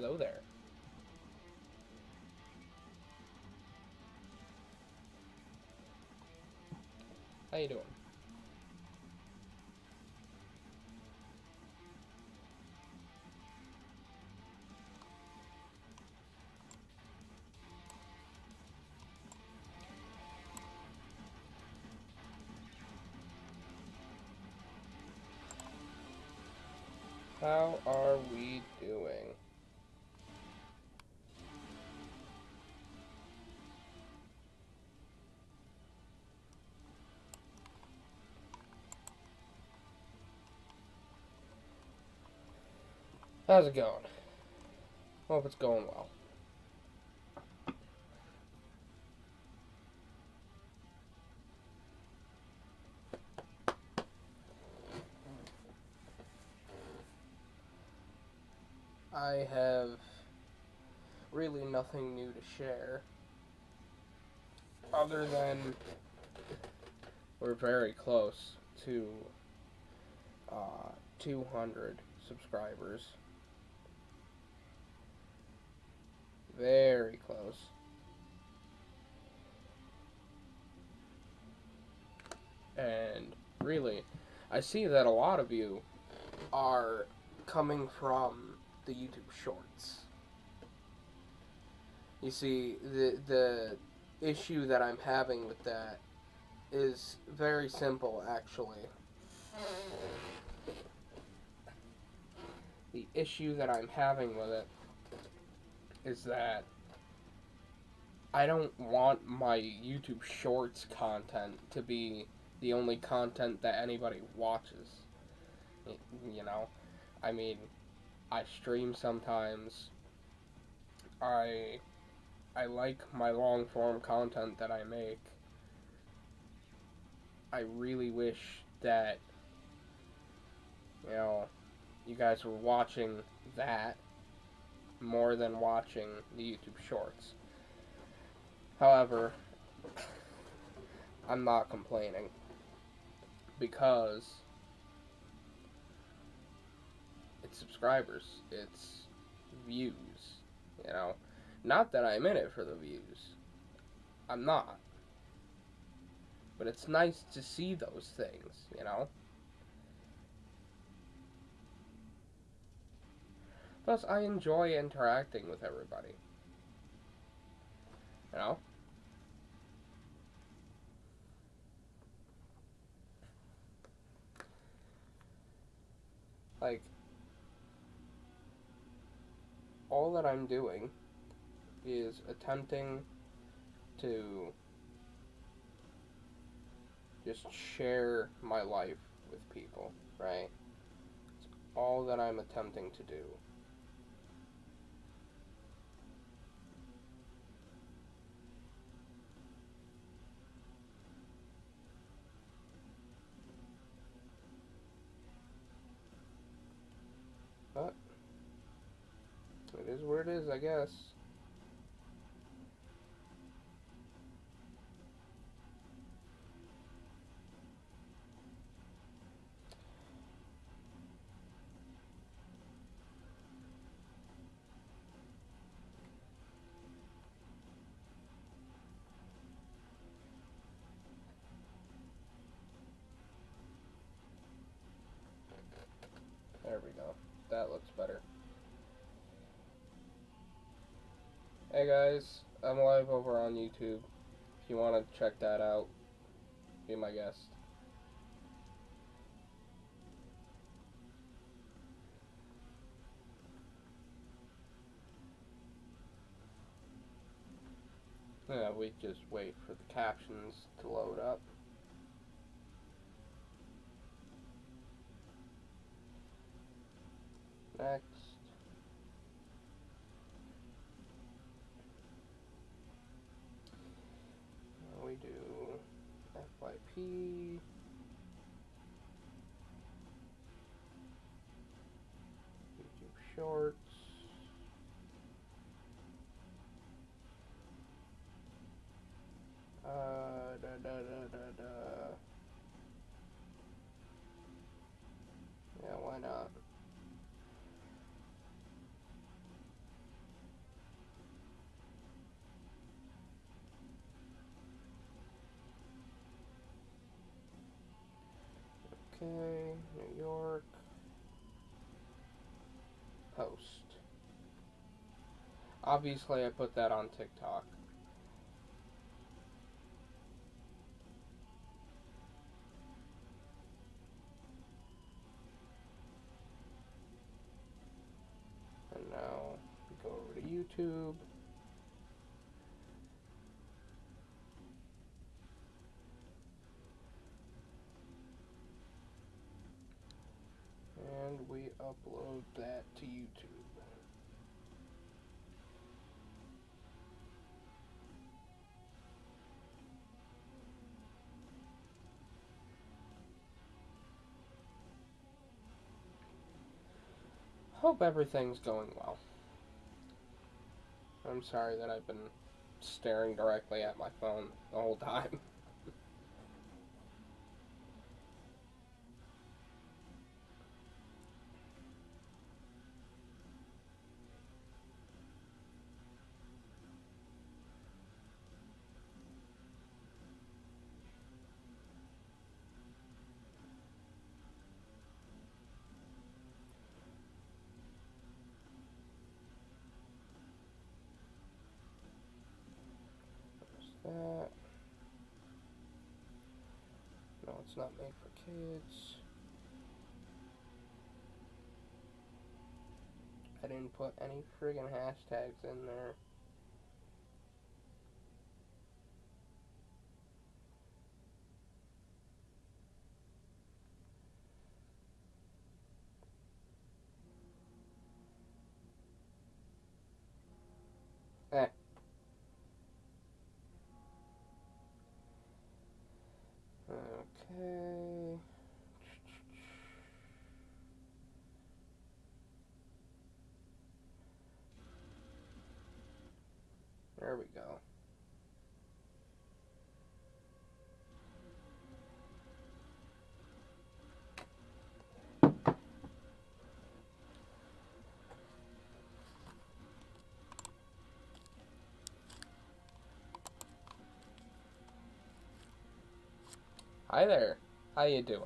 Hello there. How you doing? How are we doing? How's it going? Hope it's going well. I have really nothing new to share other than we're very close to 200 subscribers. Very close. And really, I see that a lot of you are coming from the YouTube Shorts. You see, the issue that I'm having with that is very simple, actually. The issue that I'm having with it is that I don't want my YouTube Shorts content to be the only content that anybody watches. You know? I mean, I stream sometimes. I like my long form content that I make. I really wish that, you guys were watching that more than watching the YouTube Shorts. However, I'm not complaining because it's subscribers, it's views, Not that I'm in it for the views. I'm not. But it's nice to see those things. Plus, I enjoy interacting with everybody. You know? Like, all that I'm doing is attempting to just share my life with people, right? It's all that I'm attempting to do. But it is where it is, I guess. There we go. That looks better. Hey guys, I'm live over on YouTube. If you want to check that out, be my guest. Yeah, we just wait for the captions to load up. Next. We do FYP. YouTube Shorts. Yeah, why not? Obviously, I put that on TikTok. And now we go over to YouTube. And we upload that to YouTube. Hope everything's going well. I'm sorry that I've been staring directly at my phone the whole time. That. No, it's not made for kids. I didn't put any friggin' hashtags in there. Eh. Okay. There we go. Hi there. How you doing?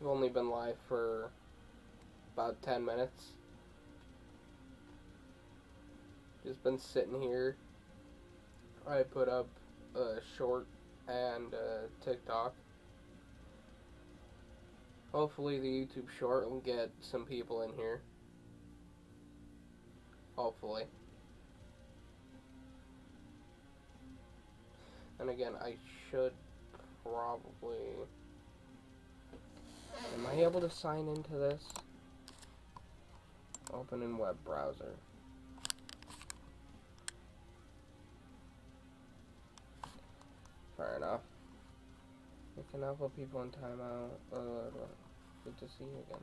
I've only been live for about 10 minutes. Just been sitting here. I put up a short and TikTok. Hopefully the YouTube short will get some people in here. Hopefully. And again, I should probably... Am I able to sign into this? Open in web browser. Fair enough. We can now put people in timeout. Good to see you again.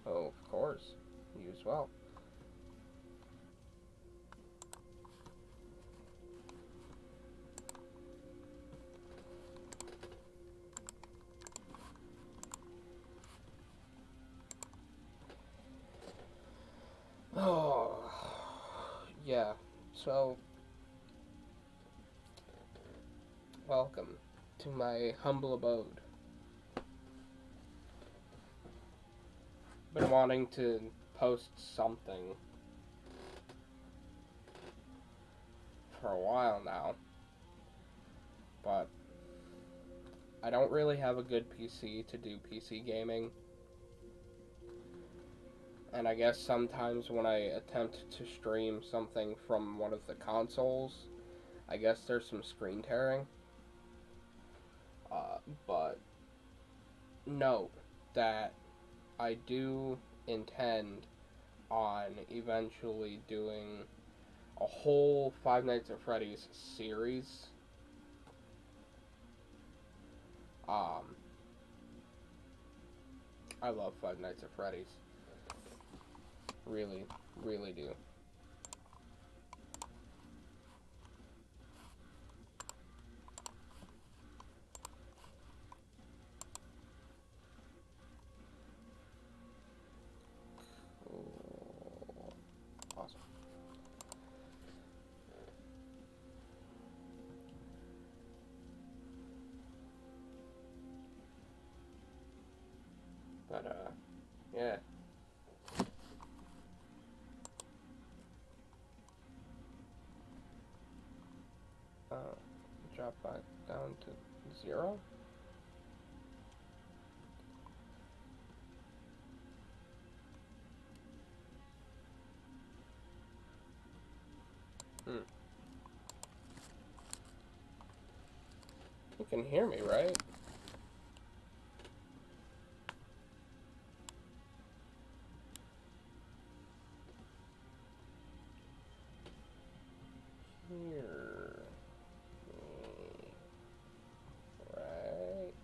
Oh, of course. You as well. Oh, yeah. So, welcome to my humble abode. Been wanting to post something for a while now, but I don't really have a good PC to do PC gaming. And I guess sometimes when I attempt to stream something from one of the consoles, I guess there's some screen tearing. But note that I do intend on eventually doing a whole Five Nights at Freddy's series. I love Five Nights at Freddy's. Really, really do. Cool. Awesome. 0? You can hear me, right? Hear me, right?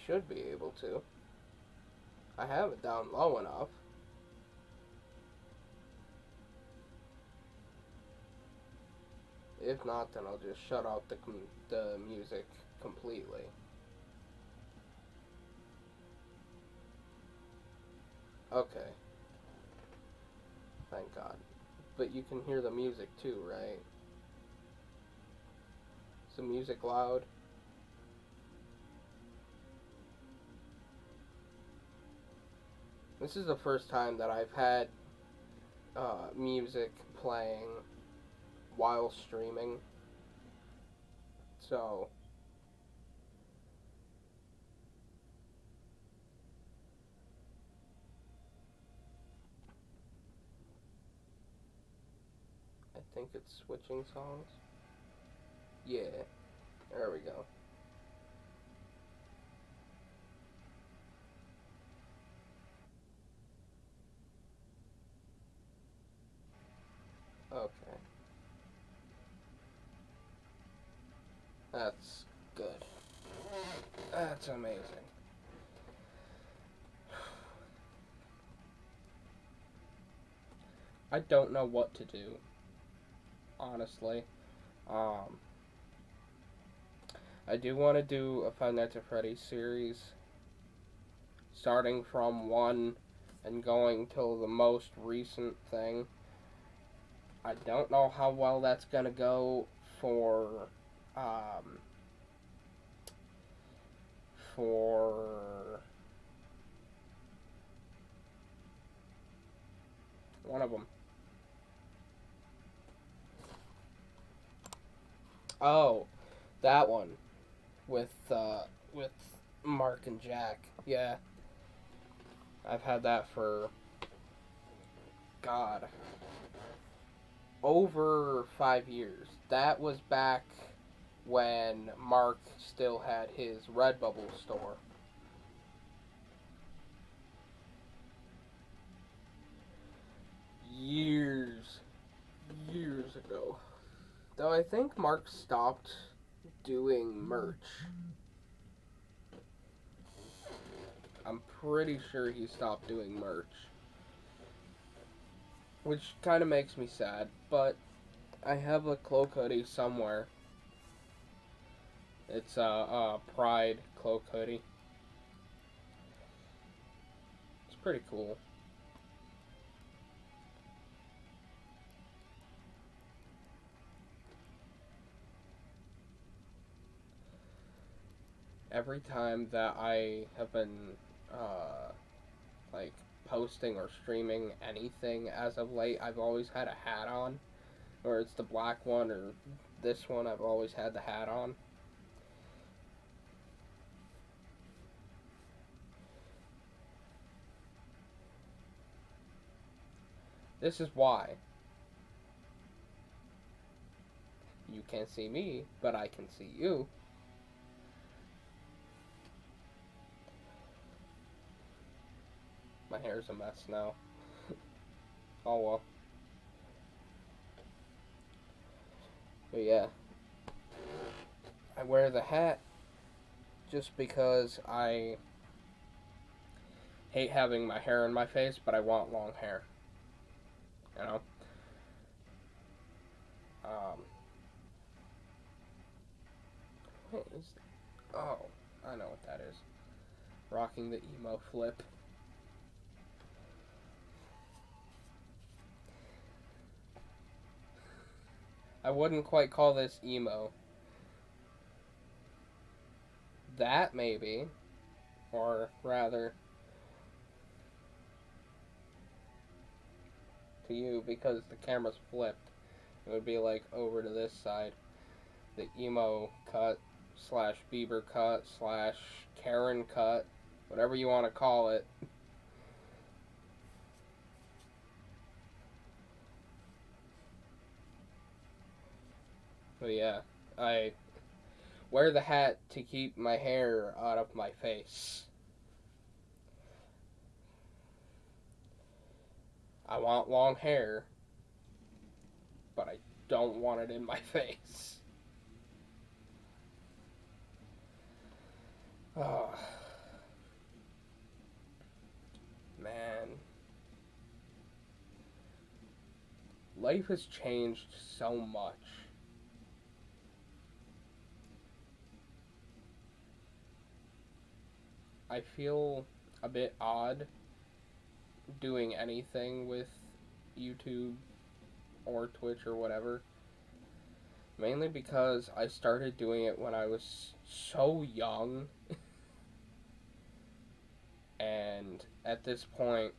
Should be able to. I have it down low enough. If not, then I'll just shut out the music completely. Okay. Thank God. But you can hear the music too, right? Is the music loud? This is the first time that I've had music playing while streaming. So I think it's switching songs. Yeah, there we go. Okay. That's good. That's amazing. I don't know what to do, honestly. I do want to do a Five Nights at Freddy's series, starting from 1 and going till the most recent thing. I don't know how well that's gonna go for one of them. Oh, that one with Mark and Jack. Yeah, I've had that for God over 5 years. That was back when Mark still had his Redbubble store. Years ago. Though I think Mark stopped doing merch. I'm pretty sure he stopped doing merch. Which kind of makes me sad, but I have a cloak hoodie somewhere. It's a Pride cloak hoodie. It's pretty cool. Every time that I have been like posting or streaming anything as of late, I've always had a hat on, or it's the black one or this one. I've always had the hat on. This is why. You can't see me, but I can see you. My hair's a mess now. Oh well. But yeah. I wear the hat just because I hate having my hair in my face, but I want long hair. You know? What is that? Oh, I know what that is. Rocking the emo flip. I wouldn't quite call this emo. That maybe. Or rather, to you, because the camera's flipped. It would be like over to this side, the emo cut slash Bieber cut slash Karen cut, whatever you want to call it. But yeah, I wear the hat to keep my hair out of my face. I want long hair, but I don't want it in my face. Oh, man. Life has changed so much. I feel a bit odd doing anything with YouTube or Twitch or whatever. Mainly because I started doing it when I was so young. And at this point,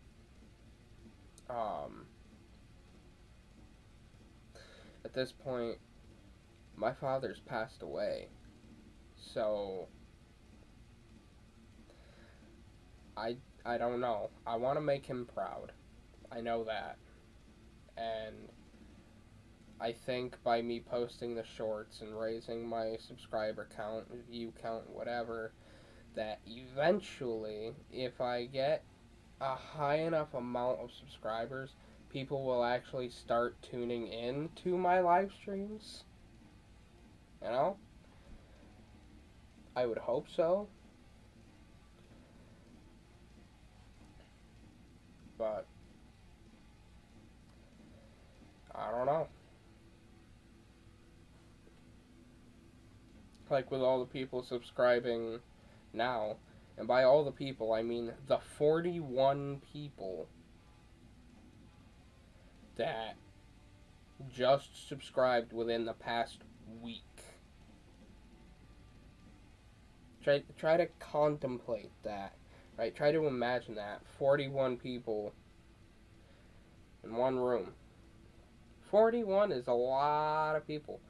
um, my father's passed away. So I don't know. I want to make him proud. I know that. And I think by me posting the shorts and raising my subscriber count, view count, whatever, that eventually, if I get a high enough amount of subscribers, people will actually start tuning in to my live streams. You know? I would hope so. But I don't know. Like with all the people subscribing now, and by all the people, I mean the 41 people that just subscribed within the past week. Try to contemplate that, right? Try to imagine that. 41 people in one room. 41 is a lot of people.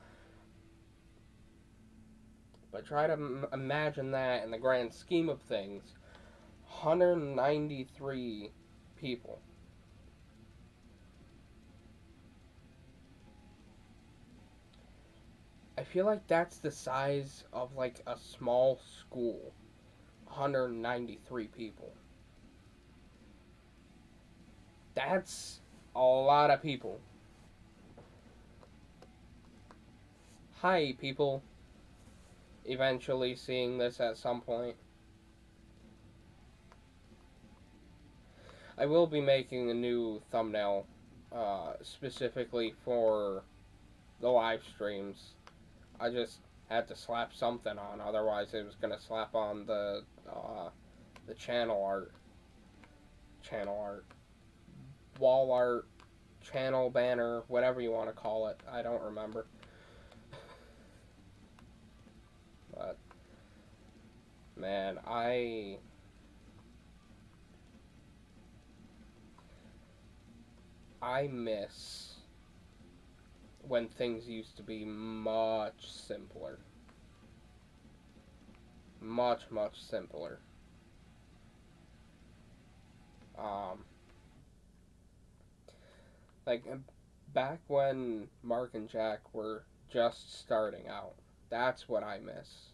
But try to imagine that in the grand scheme of things. 193 people. I feel like that's the size of like a small school. 193 people. That's a lot of people. Hi, people. Eventually seeing this at some point. I will be making a new thumbnail specifically for the live streams. I just had to slap something on, otherwise it was gonna slap on the channel art, wall art, channel banner, whatever you want to call it. I don't remember. But man, I miss when things used to be much simpler. Much, much simpler. Like back when Mark and Jack were just starting out. That's what I miss.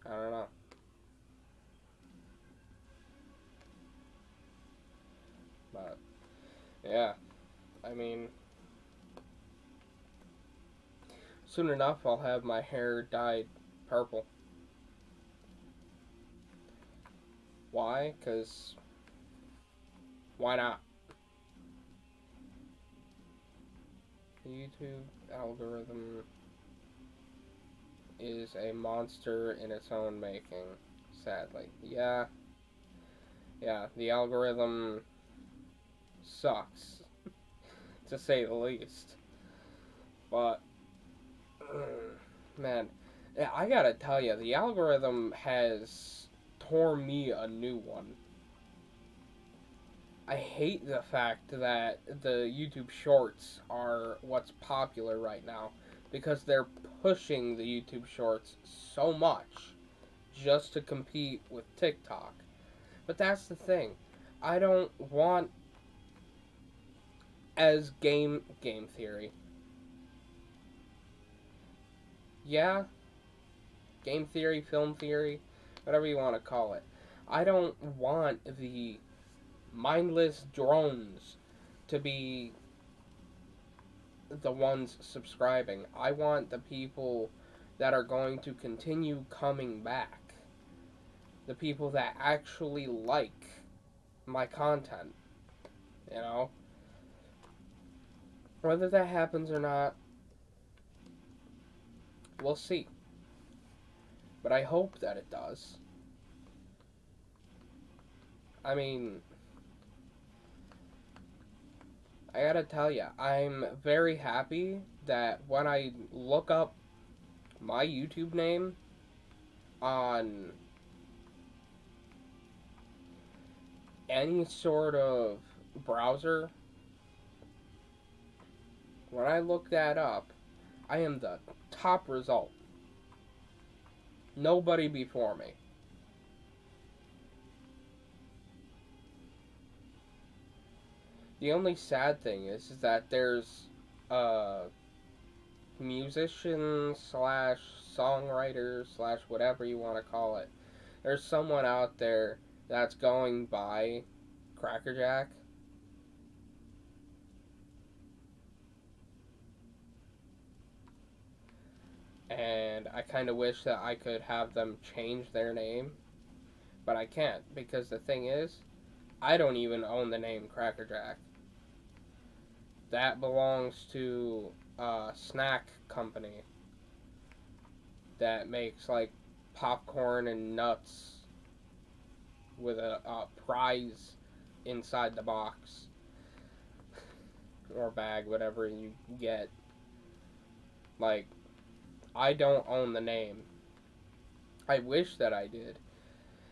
I don't know. But yeah, I mean, soon enough I'll have my hair dyed purple. Why? 'Cause why not? The YouTube algorithm is a monster in its own making, sadly. Yeah, the algorithm sucks, to say the least. But, man, I gotta tell you, the algorithm has tore me a new one. I hate the fact that the YouTube Shorts are what's popular right now because they're pushing the YouTube Shorts so much just to compete with TikTok. But that's the thing. I don't want as game theory. Yeah, game theory, film theory, whatever you want to call it. I don't want the mindless drones to be the ones subscribing. I want the people that are going to continue coming back. The people that actually like my content, you know? Whether that happens or not, we'll see. But I hope that it does. I mean, I gotta tell you, I'm very happy that when I look up my YouTube name on any sort of browser, when I look that up, I am the top result. Nobody before me. The only sad thing is that there's a musician slash songwriter slash whatever you want to call it. There's someone out there that's going by Crackerjack. And I kind of wish that I could have them change their name. But I can't, because the thing is, I don't even own the name Crackerjack. That belongs to a snack company that makes like popcorn and nuts with a prize inside the box or bag, whatever you get. Like, I don't own the name. I wish that I did.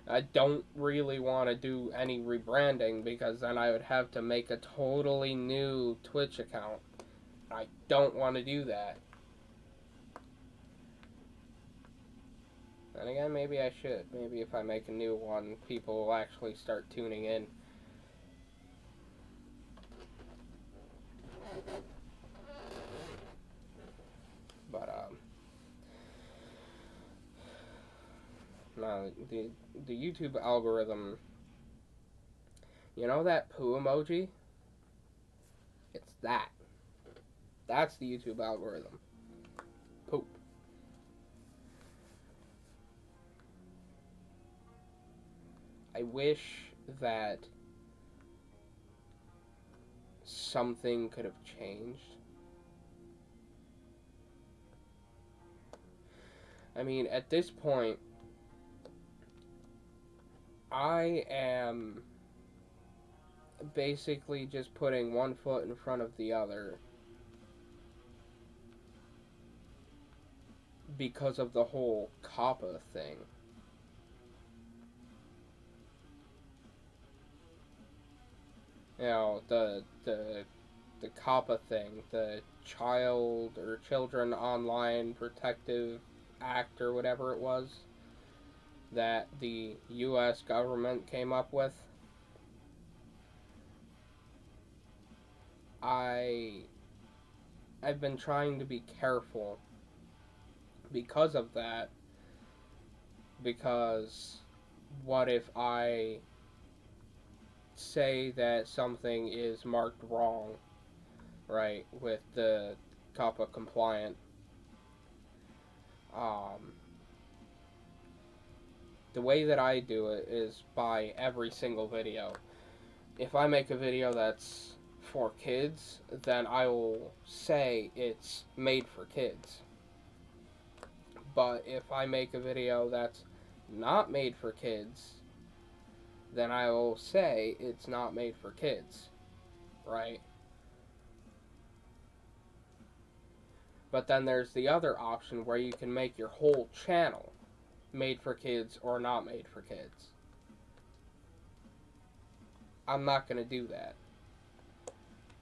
I don't really want to do any rebranding because then I would have to make a totally new Twitch account. I don't want to do that. And again, maybe I should. Maybe if I make a new one, people will actually start tuning in. But, no, the YouTube algorithm, you know that poo emoji? It's that. That's the YouTube algorithm. Poop. I wish that something could have changed. I mean, at this point, I am basically just putting one foot in front of the other because of the whole COPPA thing. You know, the COPPA thing, the Child or Children Online Protective Act or whatever it was that the US government came up with. I've been trying to be careful because of that, because what if I say that something is marked wrong, right, with the COPPA compliant, the way that I do it is by every single video. If I make a video that's for kids, then I will say it's made for kids. But if I make a video that's not made for kids, then I will say it's not made for kids, right? But then there's the other option where you can make your whole channel made for kids or not made for kids. I'm not going to do that.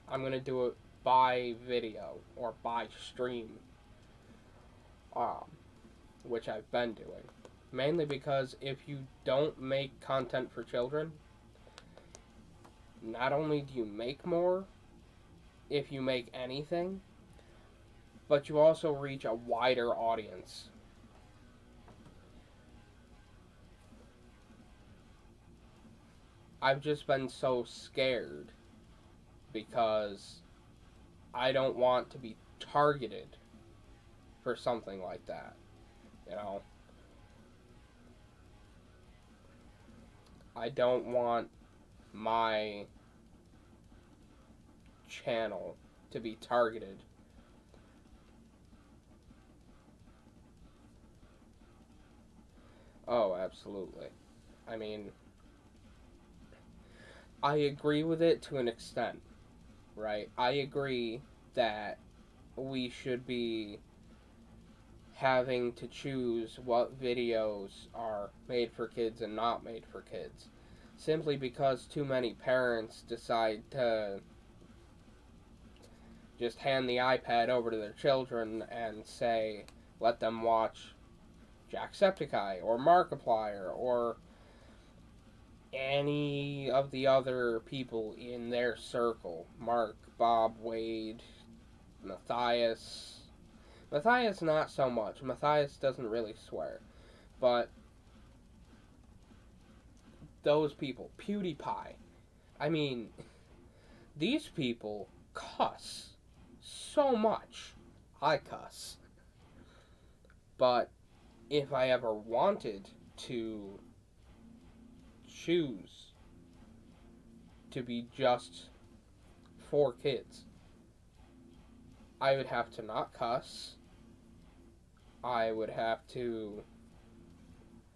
I'm going to do it by video or by stream, um, which I've been doing. Mainly because if you don't make content for children, not only do you make more, if you make anything, but you also reach a wider audience. I've just been so scared because I don't want to be targeted for something like that, you know? I don't want my channel to be targeted. Oh, absolutely. I mean, I agree with it to an extent, right? I agree that we should be having to choose what videos are made for kids and not made for kids. Simply because too many parents decide to just hand the iPad over to their children and say, let them watch Jacksepticeye or Markiplier or any of the other people in their circle. Mark, Bob, Wade, Matthias. Matthias not so much. Matthias doesn't really swear. But those people, PewDiePie. I mean, these people cuss so much. I cuss. But if I ever wanted to choose to be just for kids, I would have to not cuss. I would have to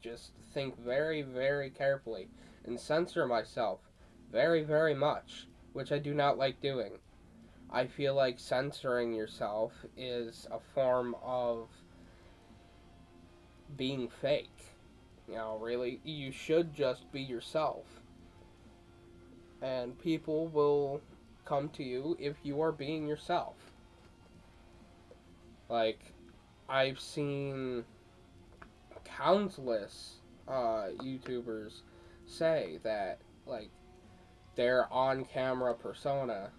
just think very, very carefully and censor myself very, very much, which I do not like doing. I feel like censoring yourself is a form of being fake. You know, really, you should just be yourself. And people will come to you if you are being yourself. Like, I've seen countless YouTubers say that, like, their on-camera persona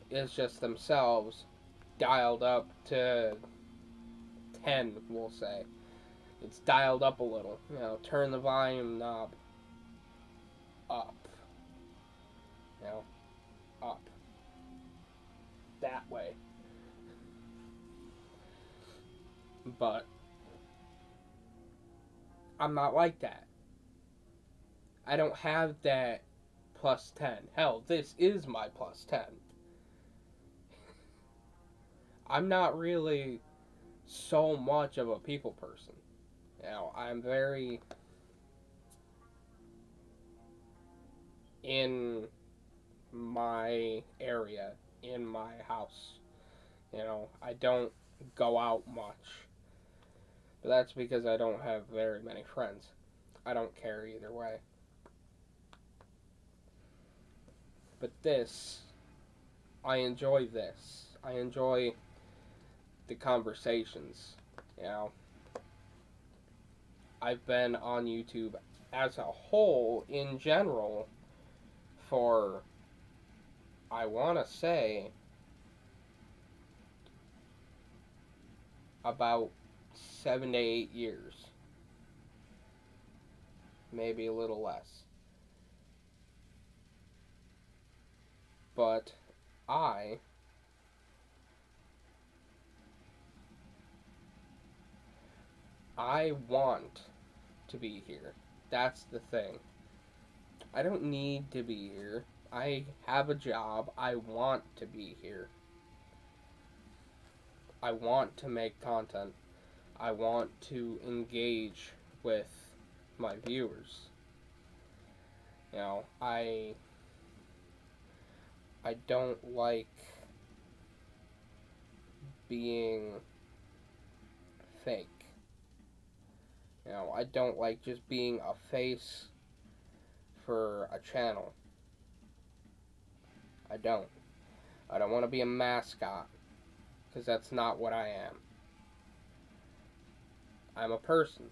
is just themselves dialed up to 10, we'll say. It's dialed up a little. You know, turn the volume knob up. You know, up. That way. But I'm not like that. I don't have that plus 10. Hell, this is my plus 10. I'm not really so much of a people person. You know, I'm very in my area, in my house. You know, I don't go out much. But that's because I don't have very many friends. I don't care either way. But this, I enjoy this. I enjoy the conversations, you know. I've been on YouTube as a whole, in general, for, I want to say, about 7 to 8 years. Maybe a little less. But I want to be here. That's the thing. I don't need to be here. I have a job. I want to be here. I want to make content. I want to engage with my viewers. You know, I don't like being fake. You know, I don't like just being a face for a channel. I don't. I don't want to be a mascot, because that's not what I am. I'm a person.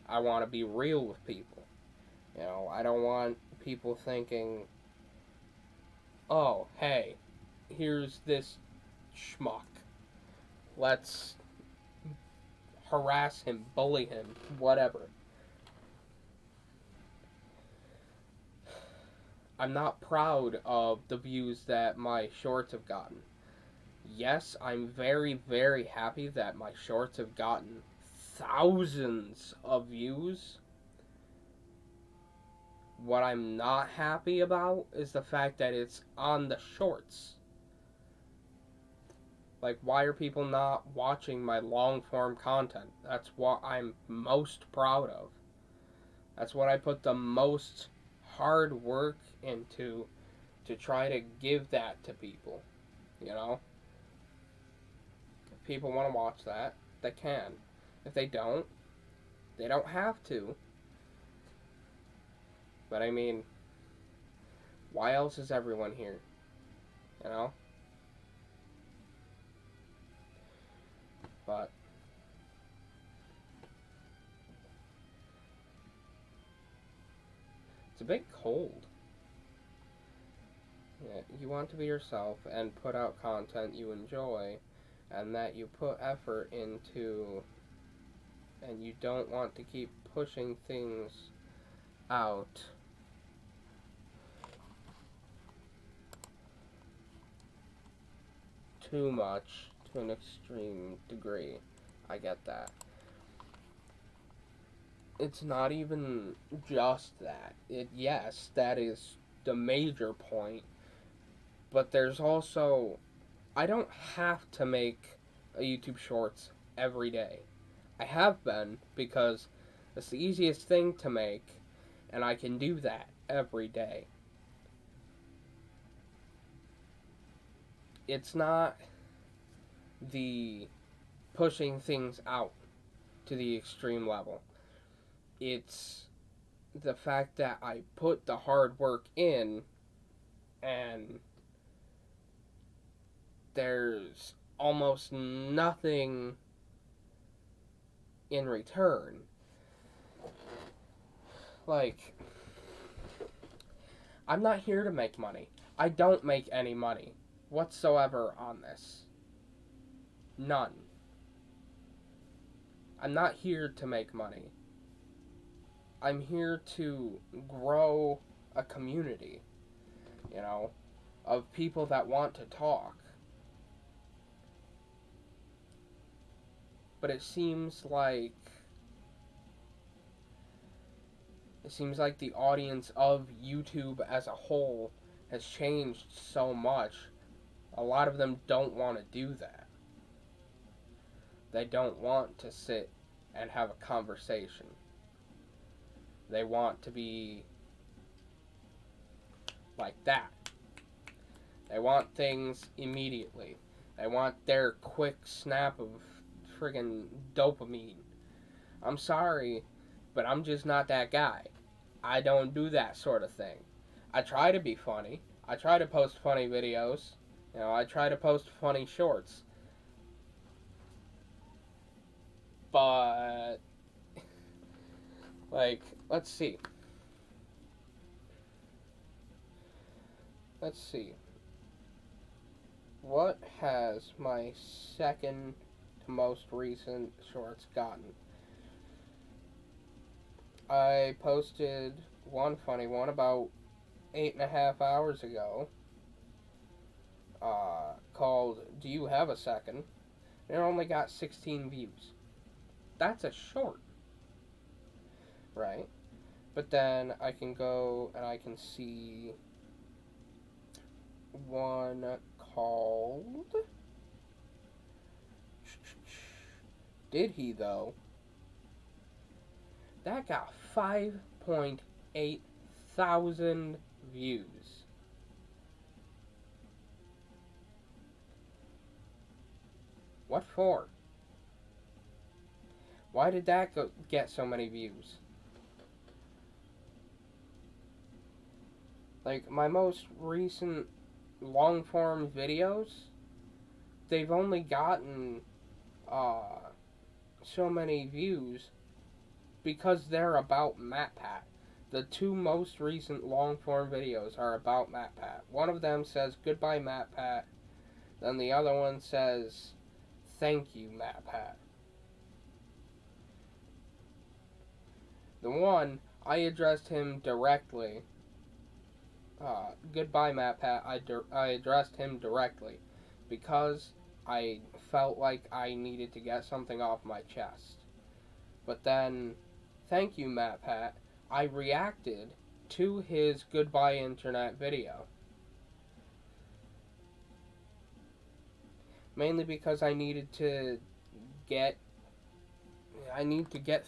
I want to be real with people. You know, I don't want people thinking, oh, hey, here's this schmuck. Let's harass him, bully him, whatever. I'm not proud of the views that my shorts have gotten. Yes, I'm very, very happy that my shorts have gotten thousands of views. What I'm not happy about is the fact that it's on the shorts. Like, why are people not watching my long-form content? That's what I'm most proud of. That's what I put the most hard work into, to try to give that to people. You know? If people want to watch that, they can. If they don't have to. But I mean, why else is everyone here? You know? But it's a bit cold. Yeah, you want to be yourself and put out content you enjoy and that you put effort into, and you don't want to keep pushing things out too much to an extreme degree. I get that. It's not even just that. Yes, that is the major point, but there's also, I don't have to make a YouTube Shorts every day. I have been, because it's the easiest thing to make, and I can do that every day. It's not the pushing things out to the extreme level. It's the fact that I put the hard work in, and there's almost nothing in return. Like, I'm not here to make money. I don't make any money whatsoever on this. None. I'm not here to make money. I'm here to grow a community, you know, of people that want to talk. But it seems like the audience of YouTube as a whole has changed so much. A lot of them don't want to do that. They don't want to sit and have a conversation. They want to be like that. They want things immediately. They want their quick snap of friggin' dopamine. I'm sorry, but I'm just not that guy. I don't do that sort of thing. I try to be funny. I try to post funny videos. You know, I try to post funny shorts. But, like, let's see. What has my second to most recent shorts gotten? I posted one funny one about 8.5 hours ago, called Do You Have a Second? And it only got 16 views. That's a short, right? But then I can go and I can see one called Did He Though? That got 5.8 thousand views. What for? Why did that get so many views? Like, my most recent long form videos, they've only gotten so many views because they're about MatPat. The two most recent long form videos are about MatPat. One of them says goodbye MatPat, then the other one says thank you MatPat. The one, I addressed him directly. Goodbye MatPat, I addressed him directly because I felt like I needed to get something off my chest. But then, thank you MatPat, I reacted to his goodbye internet video. Mainly because I need to get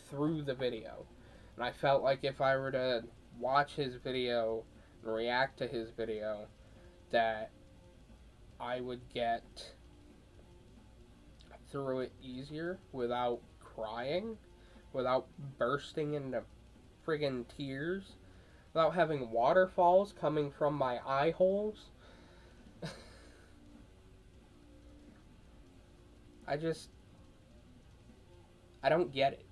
through the video. And I felt like if I were to watch his video and react to his video, that I would get through it easier without crying, without bursting into friggin' tears, without having waterfalls coming from my eye holes. I don't get it,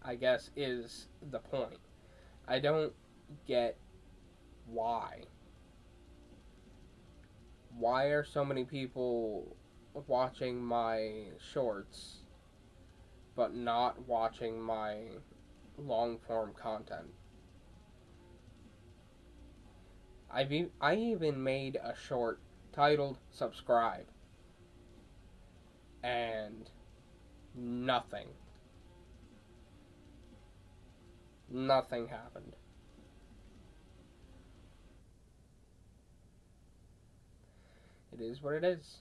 I guess, is the point. I don't get why. Why are so many people watching my shorts but not watching my long form content? I even made a short titled Subscribe, and nothing happened. It is what it is.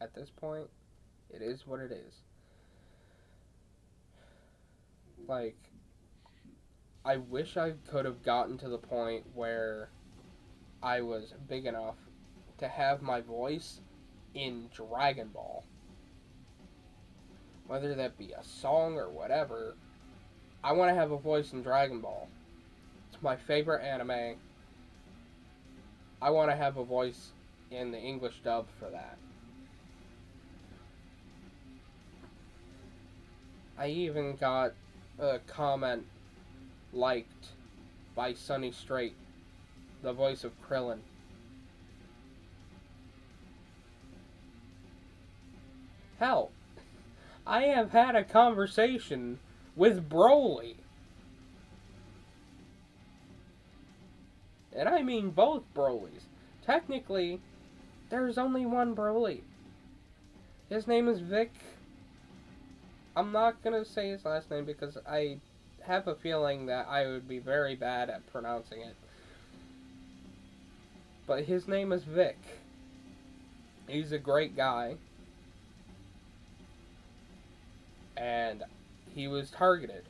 At this point, it is what it is. Like, I wish I could have gotten to the point where I was big enough to have my voice in Dragon Ball. Whether that be a song or whatever, I want to have a voice in Dragon Ball. It's my favorite anime. I want to have a voice in the English dub for that. I even got a comment liked by Sunny Straight, the voice of Krillin. Hell, I have had a conversation with Broly. And I mean both Brolys. Technically, there's only one Broly. His name is Vic. I'm not gonna say his last name because I have a feeling that I would be very bad at pronouncing it. But his name is Vic. He's a great guy. And he was targeted.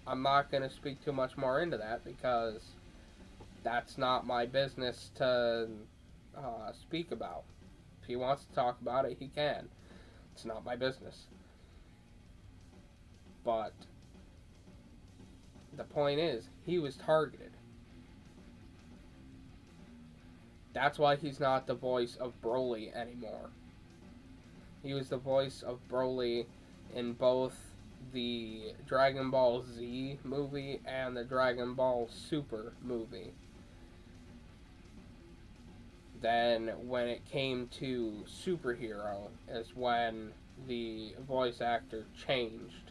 I'm not going to speak too much more into that because that's not my business to speak about. If he wants to talk about it, he can. It's not my business. But the point is, he was targeted. That's why he's not the voice of Broly anymore. He was the voice of Broly in both the Dragon Ball Z movie and the Dragon Ball Super movie. Then when it came to Superhero is when the voice actor changed.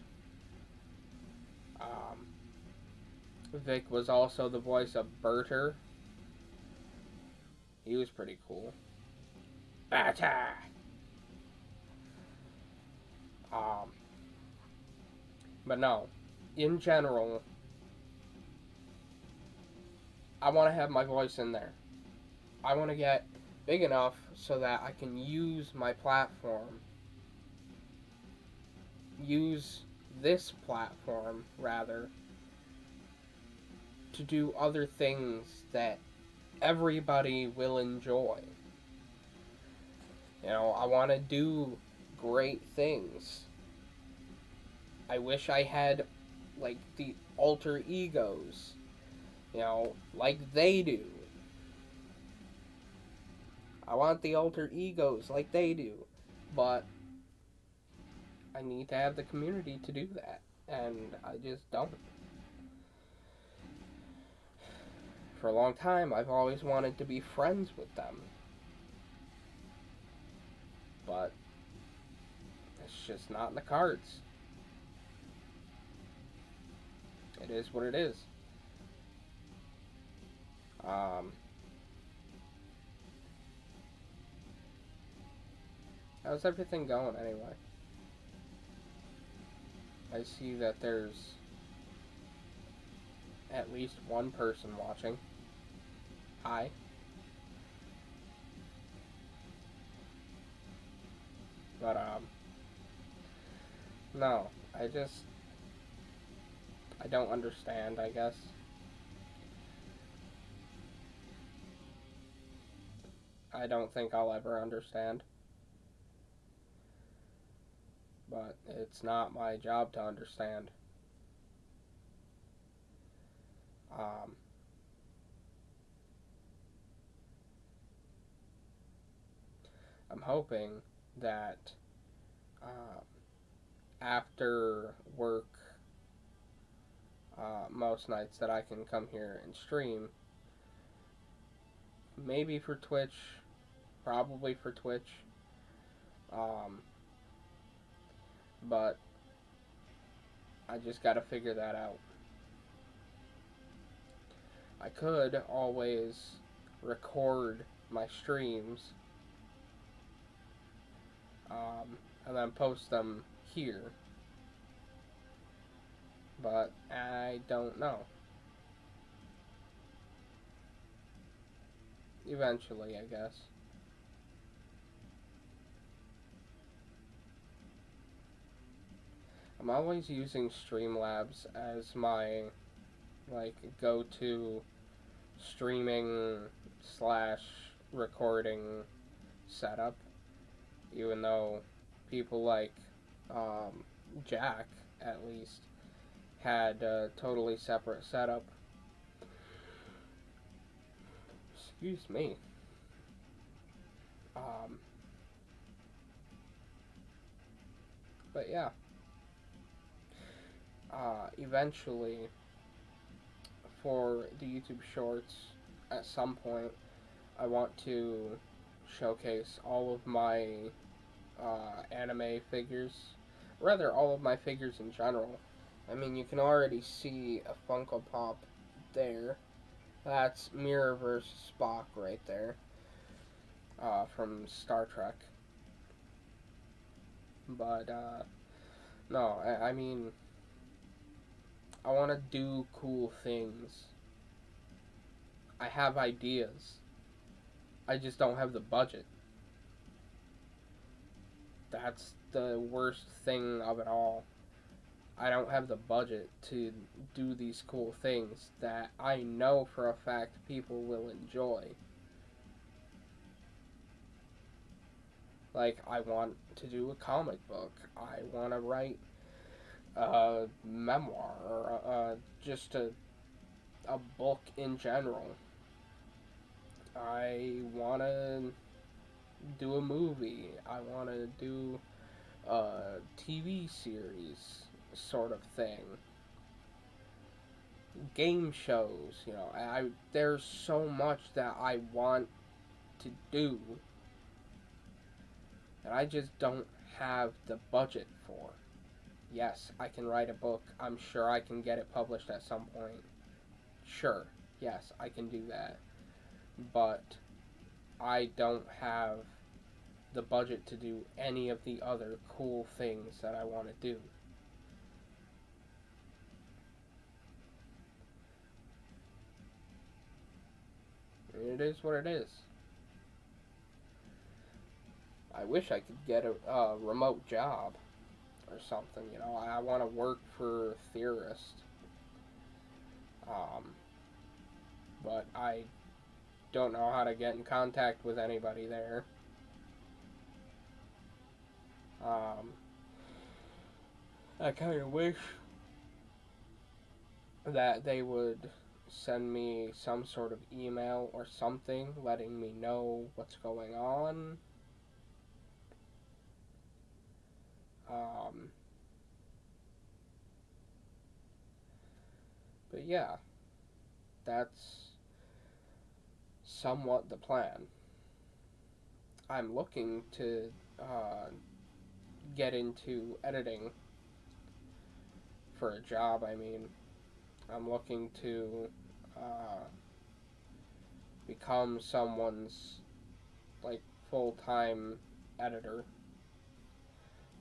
Vic was also the voice of Berter. He was pretty cool. Berter! But no, in general, I want to have my voice in there. I want to get big enough so that I can use my platform, use this platform, rather, to do other things that everybody will enjoy. You know, I want to do great things. I wish I had, like, the alter egos like they do. I want the alter egos like they do. But I need to have the community to do that. And I just don't. For a long time, I've always wanted to be friends with them. But it's just not in the cards. It is what it is. How's everything going anyway? I see that there's at least one person watching. Hi. But, no, I don't understand, I guess. I don't think I'll ever understand. But it's not my job to understand. I'm hoping that after work, most nights that I can come here and stream, maybe for Twitch, probably for Twitch, but I just gotta figure that out. I could always record my streams and then post them here, but I don't know. Eventually, I guess. I'm always using Streamlabs as my go-to streaming slash recording setup, even though people like Jack at least had a totally separate setup. Excuse me. But yeah. Eventually, for the YouTube Shorts, at some point, I want to showcase all of my anime figures. Rather, all of my figures in general. I mean, you can already see a Funko Pop there. That's Mirror vs. Spock right there. From Star Trek. But, no, I mean, I want to do cool things. I have ideas. I just don't have the budget. That's the worst thing of it all. I don't have the budget to do these cool things that I know for a fact people will enjoy. Like, I want to do a comic book. I want to write a memoir, or just a book in general. I want to do a movie. I want to do a TV series sort of thing. Game shows, there's so much that I want to do that I just don't have the budget for. Yes, I can write a book. I'm sure I can get it published at some point. Sure, yes, I can do that. But I don't have the budget to do any of the other cool things that I want to do. It is what it is. I wish I could get a remote job or something, I want to work for Theorist. But I don't know how to get in contact with anybody there. I kind of wish that they would send me some sort of email or something letting me know what's going on. Um, but yeah, that's somewhat the plan. I'm looking to get into editing for a job. I mean, I'm looking to become someone's like full-time editor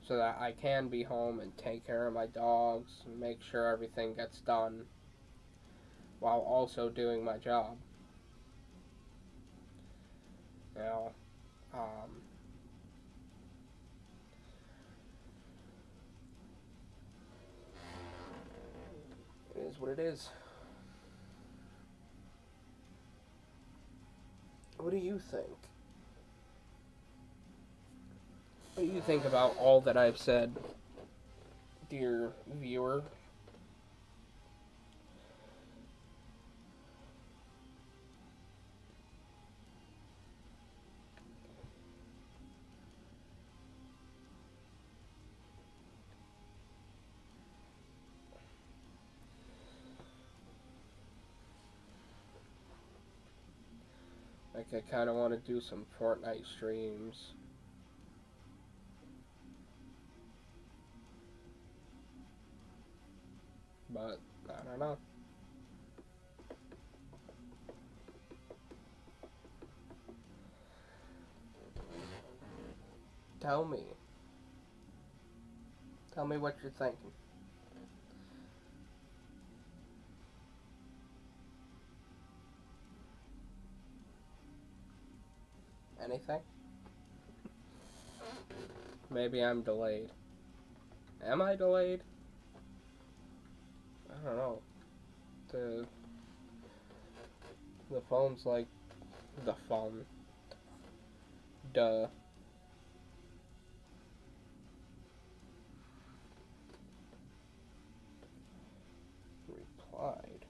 so that I can be home and take care of my dogs and make sure everything gets done while also doing my job. You know, um, it is what it is. What do you think? What do you think about all that I've said, dear viewer? Like, I kind of want to do some Fortnite streams. But, I don't know. Tell me. Tell me what you're thinking. Anything? Maybe I'm delayed. Am I delayed? I don't know. The phone's like the phone. Duh. Replied.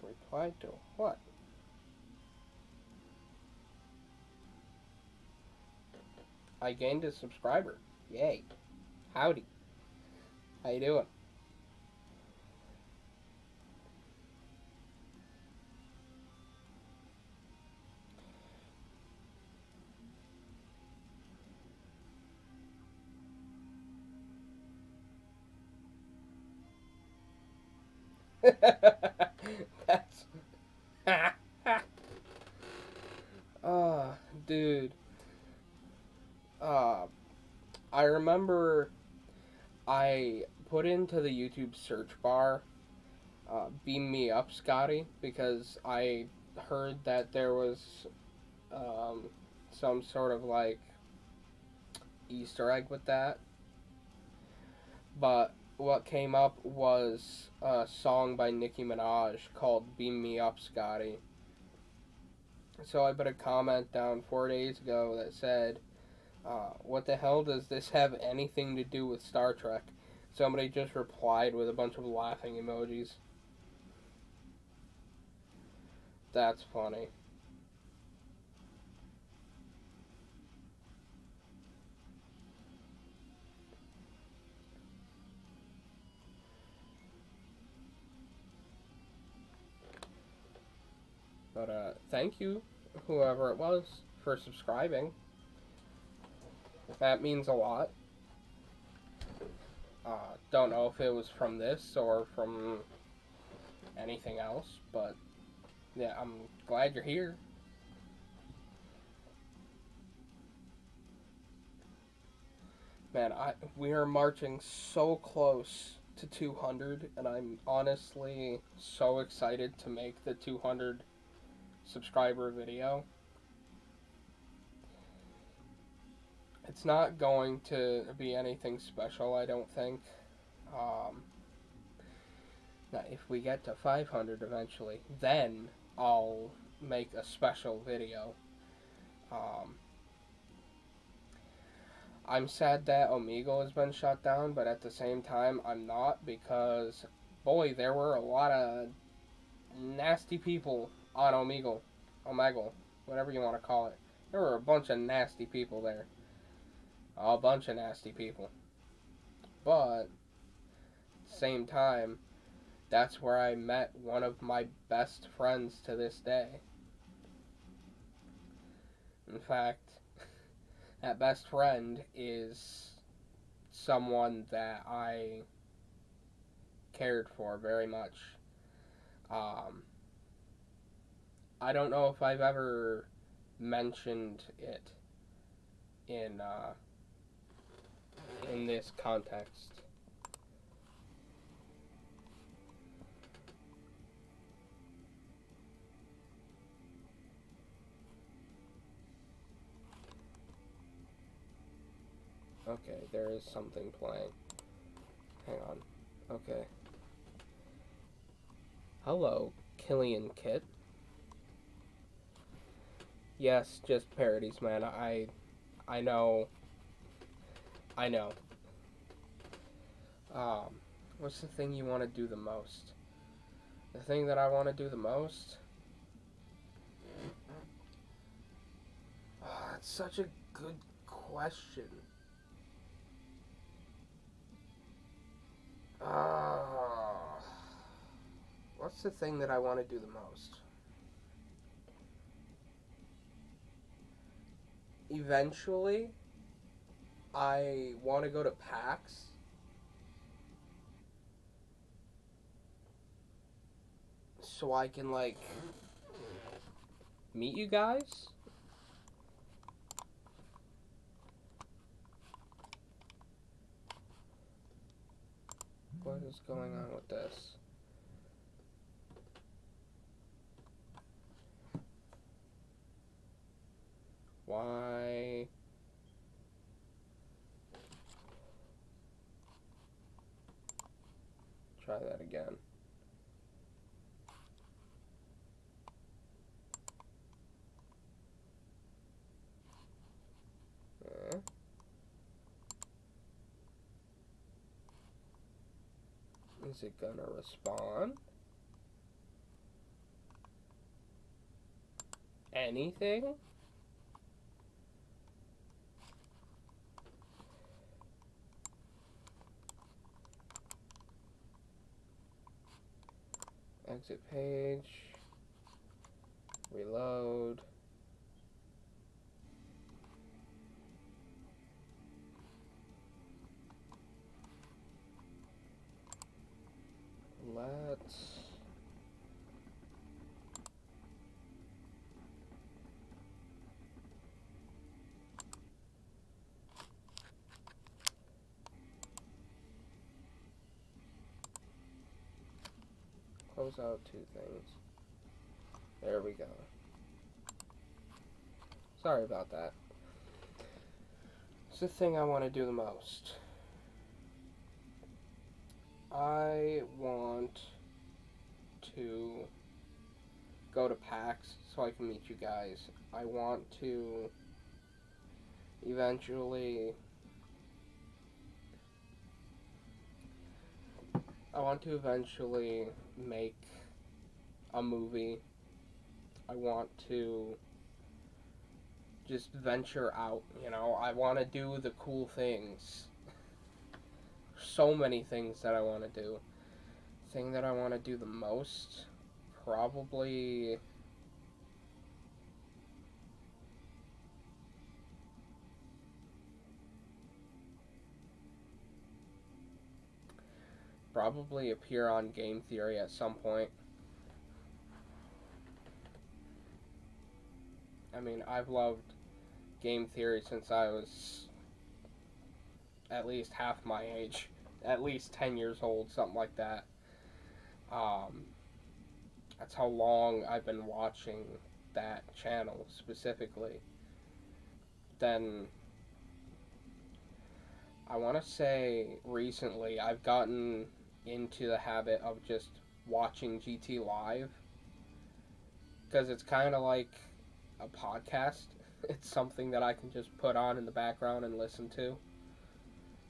Replied to what? I gained a subscriber. Yay. Howdy. How you doing? That's... oh, dude. I remember I put into the YouTube search bar, beam me up, Scotty, because I heard that there was some sort of like Easter egg with that. But what came up was a song by Nicki Minaj called Beam Me Up, Scotty. So I put a comment down 4 days ago that said, what the hell does this have anything to do with Star Trek? Somebody just replied with a bunch of laughing emojis. That's funny. But thank you, whoever it was, for subscribing. That means a lot. Don't know if it was from this or from anything else, but yeah, I'm glad you're here. Man, we are marching so close to 200, and I'm honestly so excited to make the 200 subscriber video. It's not going to be anything special, I don't think. Now, if we get to 500 eventually, then I'll make a special video. I'm sad that Omegle has been shut down, but at the same time, I'm not because, boy, there were a lot of nasty people on Omegle, whatever you want to call it. There were a bunch of nasty people there. A bunch of nasty people. But, same time, that's where I met one of my best friends to this day. In fact, that best friend is someone that I cared for very much. Um, I don't know if I've ever mentioned it in this context. Okay, there is something playing. Hang on. Okay. Hello, Killian Kit. Yes, just parodies, man. I know. I know. What's the thing you want to do the most? The thing that I want to do the most? Oh, that's such a good question. What's the thing that I want to do the most? Eventually, I want to go to PAX. So I can, like, meet you guys? What is going on with this? Why? Try that again. Is it gonna respond? Anything? Exit page. Reload. Let's close out two things. There we go. Sorry about that. It's the thing I want to do the most. I want to go to PAX so I can meet you guys. I want to eventually make a movie. I want to just venture out, you know. I want to do the cool things. So many things that I want to do. Thing that I want to do the most, probably appear on Game Theory at some point. I mean, I've loved Game Theory since I was at least half my age, at least 10 years old, something like that. That's how long I've been watching that channel specifically. Then I want to say recently I've gotten into the habit of just watching GT Live because it's kind of like a podcast. It's something that I can just put on in the background and listen to.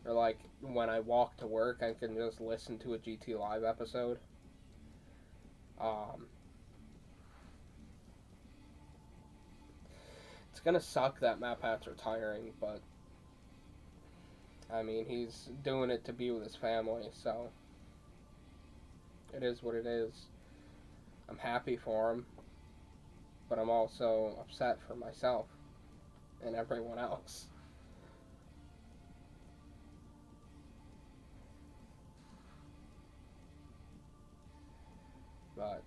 Or like when I walk to work, I can just listen to a GT Live episode. Um, it's gonna suck that Matt Pat's retiring, but I mean he's doing it to be with his family, so it is what it is. I'm happy for him, but I'm also upset for myself and everyone else. But,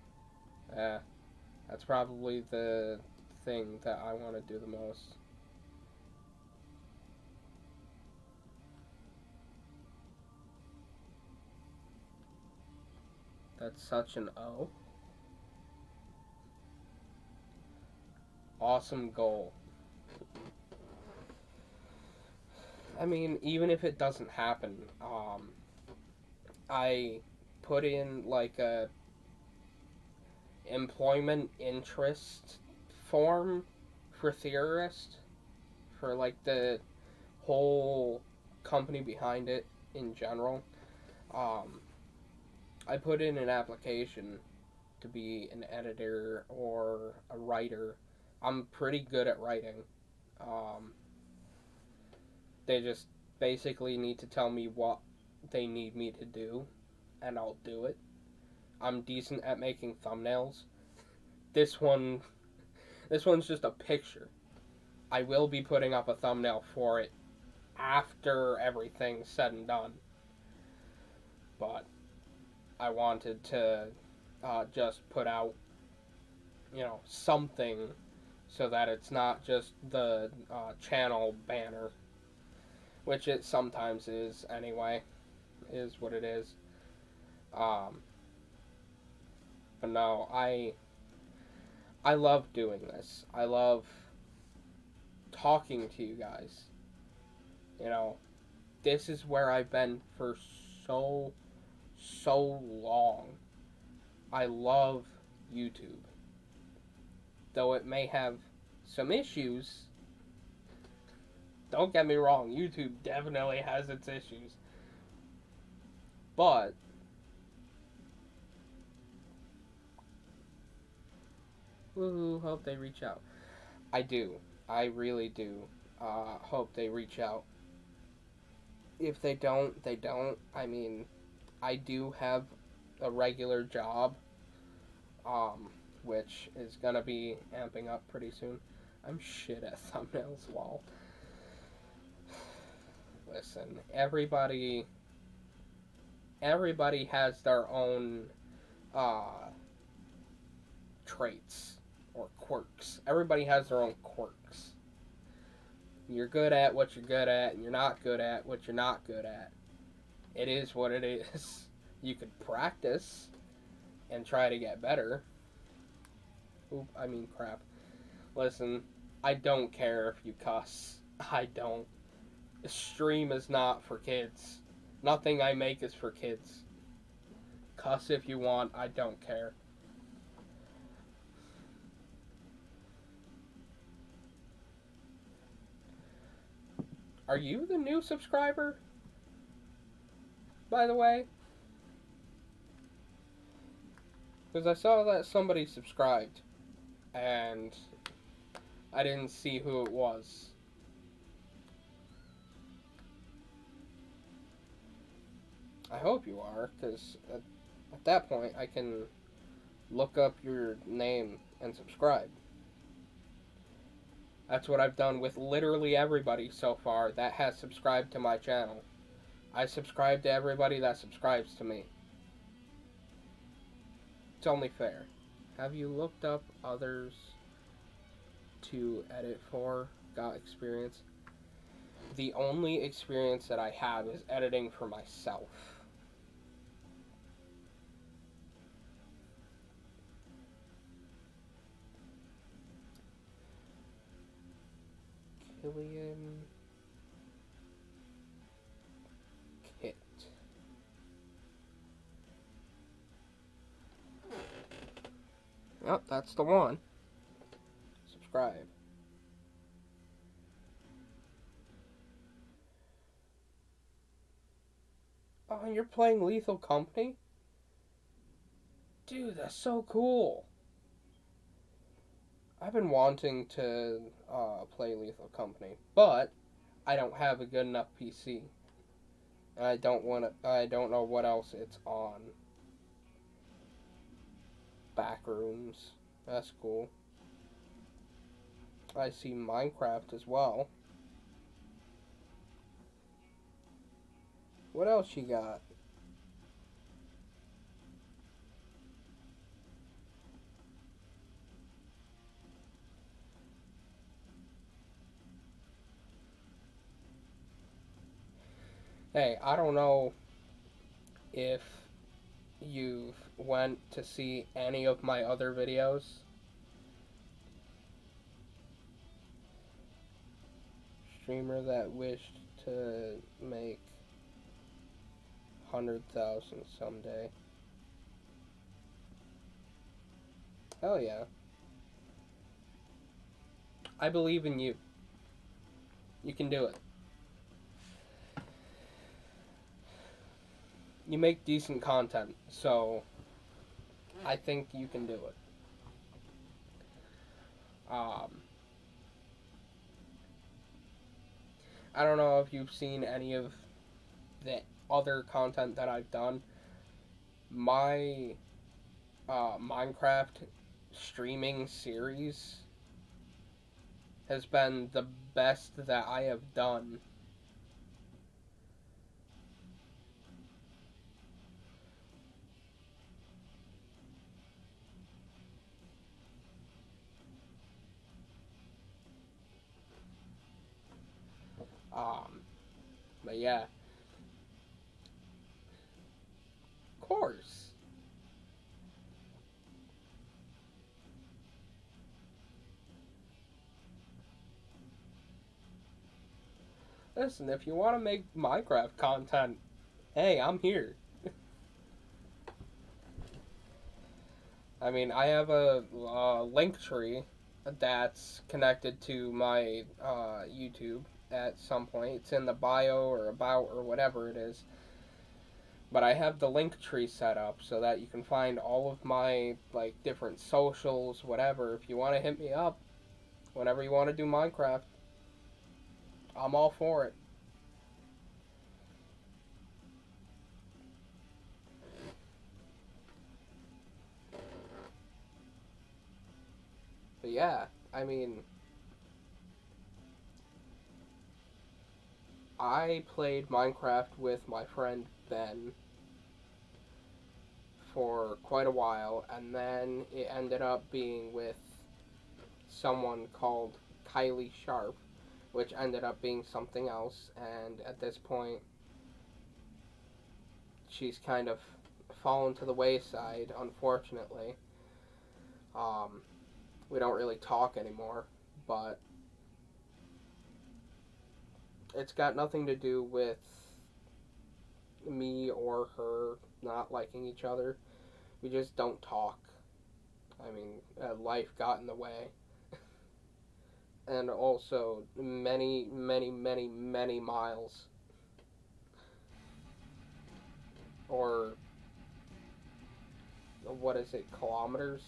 that's probably the thing that I want to do the most. That's such an O. Awesome goal. I mean, even if it doesn't happen, I put in like a employment interest form for Theorist for like the whole company behind it in general. Um, I put in an application to be an editor or a writer. I'm pretty good at writing. Um, they just basically need to tell me what they need me to do, and I'll do it. I'm decent at making thumbnails. This one, this one's just a picture. I will be putting up a thumbnail for it after everything's said and done. But I wanted to just put out, something so that it's not just the channel banner, which it sometimes is anyway, is what it is. Um, but no, I love doing this. I love talking to you guys. You know, this is where I've been for so long. I love YouTube. Though it may have some issues, don't get me wrong, YouTube definitely has its issues. But woohoo, hope they reach out. I do. I really do. Hope they reach out. If they don't, they don't. I mean, I do have a regular job, which is gonna be amping up pretty soon. I'm shit at thumbnails, lol. Listen, everybody has their own traits or quirks. Everybody has their own quirks. You're good at what you're good at, and you're not good at what you're not good at. It is what it is. You could practice and try to get better. Crap. Listen, I don't care if you cuss. I don't. The stream is not for kids. Nothing I make is for kids. Cuss if you want, I don't care. Are you the new subscriber? By the way? Because I saw that somebody subscribed, and I didn't see who it was. I hope you are, because at that point I can look up your name and subscribe. That's what I've done with literally everybody so far that has subscribed to my channel. I subscribe to everybody that subscribes to me. It's only fair. Have you looked up others to edit for? Got experience? The only experience that I have is editing for myself. Killian Kit. Yep, that's the one. Subscribe. Oh, you're playing Lethal Company? Dude, that's so cool. I've been wanting to play Lethal Company, but I don't have a good enough PC. And I don't want to. I don't know what else it's on. Backrooms. That's cool. I see Minecraft as well. What else you got? Hey, I don't know if you've went to see any of my other videos. Streamer that wished to make 100,000 someday. Hell yeah. I believe in you. You can do it. You make decent content, so I think you can do it. I don't know if you've seen any of the other content that I've done. My Minecraft streaming series has been the best that I have done. But yeah, of course. Listen, if you want to make Minecraft content, hey, I'm here. I mean, I have a link tree that's connected to my YouTube at some point. It's in the bio or about or whatever it is. But I have the link tree set up so that you can find all of my like different socials, whatever. If you want to hit me up, whenever you want to do Minecraft, I'm all for it. But yeah, I mean, I played Minecraft with my friend Ben for quite a while, and then it ended up being with someone called Kylie Sharp, which ended up being something else, and at this point, she's kind of fallen to the wayside, unfortunately. Um, we don't really talk anymore, but it's got nothing to do with me or her not liking each other. We just don't talk. I mean, life got in the way. And also many, many, many, many miles. Or, what is it, kilometers?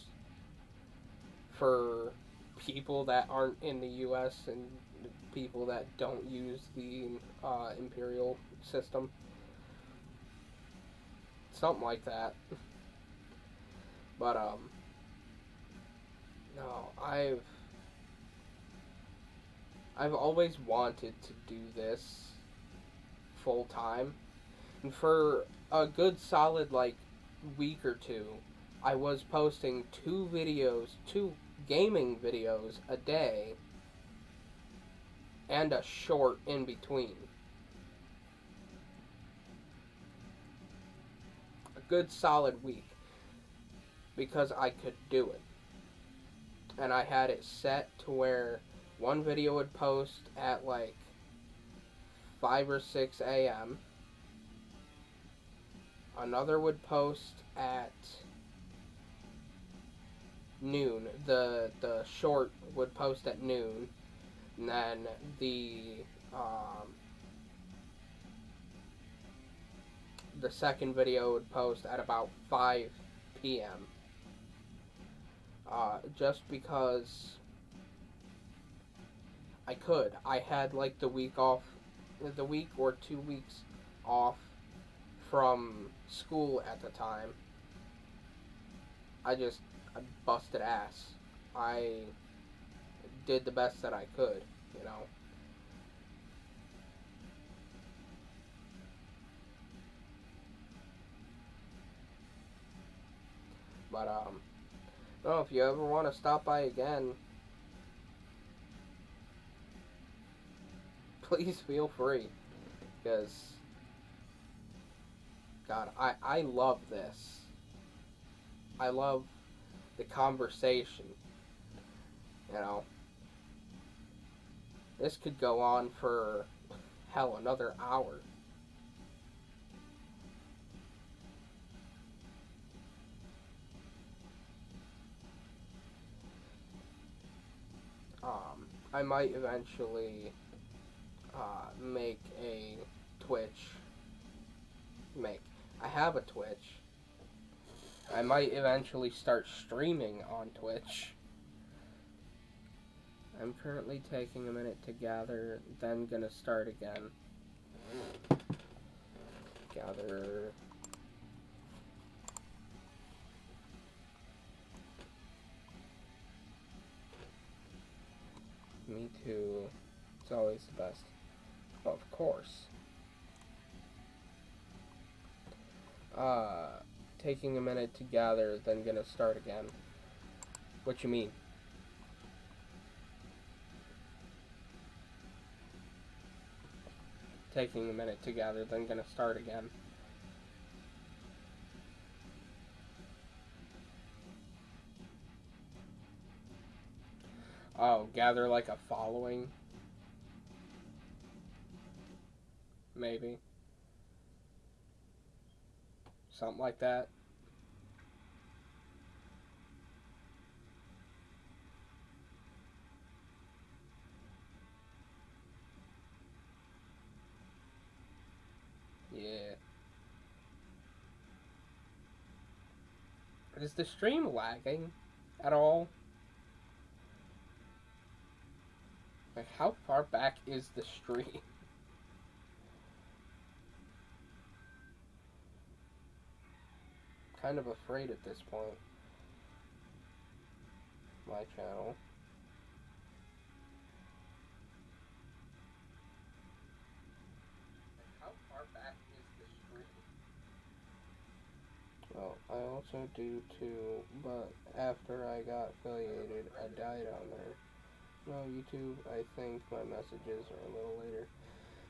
For people that aren't in the US and people that don't use the imperial system. Something like that. But, no, I've always wanted to do this full time. And for a good solid, like, week or two, I was posting two gaming videos a day, and a short in between. A good solid week. Because I could do it. And I had it set to where one video would post at like 5 or 6 a.m. Another would post at noon. The short would post at noon. And then the second video would post at about 5 p.m. Just because I could. I had like the week or 2 weeks off from school at the time. I busted ass. I did the best that I could, you know. But no, if you ever want to stop by again, please feel free, because God, I love this. I love the conversation. You know, this could go on for hell another hour. I might eventually make a Twitch. I have a Twitch. I might eventually start streaming on Twitch. I'm currently taking a minute to gather, then gonna start again. Gather. Me too. It's always the best. Of course. Taking a minute to gather, then gonna start again. What you mean? Taking a minute to gather, then gonna start again. Oh, gather like a following? Maybe. Something like that. Yeah. Is the stream lagging at all? Like, how far back is the stream? Kind of afraid at this point. My channel. How far back is the stream? Well, I also do too, but after I got affiliated, I died on there. No, YouTube, I think my messages are a little later.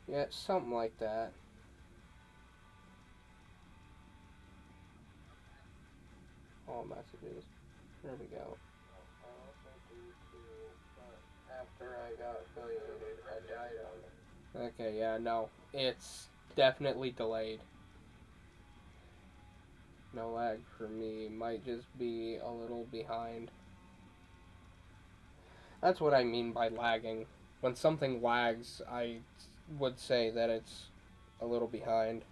Yeah, something like that. All messages. There we go. I also do too, but after I got affiliated, I died on it. Okay, yeah, no. It's definitely delayed. No lag for me. Might just be a little behind. That's what I mean by lagging. When something lags, I would say that it's a little behind.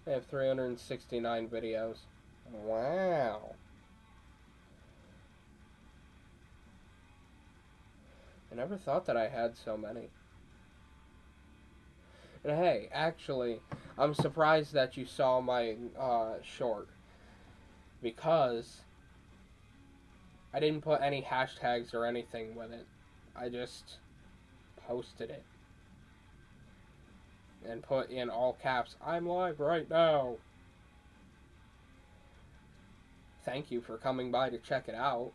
I have 369 videos. Wow. I never thought that I had so many. And hey, actually, I'm surprised that you saw my short, because I didn't put any hashtags or anything with it. I just posted it and put in all caps, "I'm live right now. Thank you for coming by to check it out."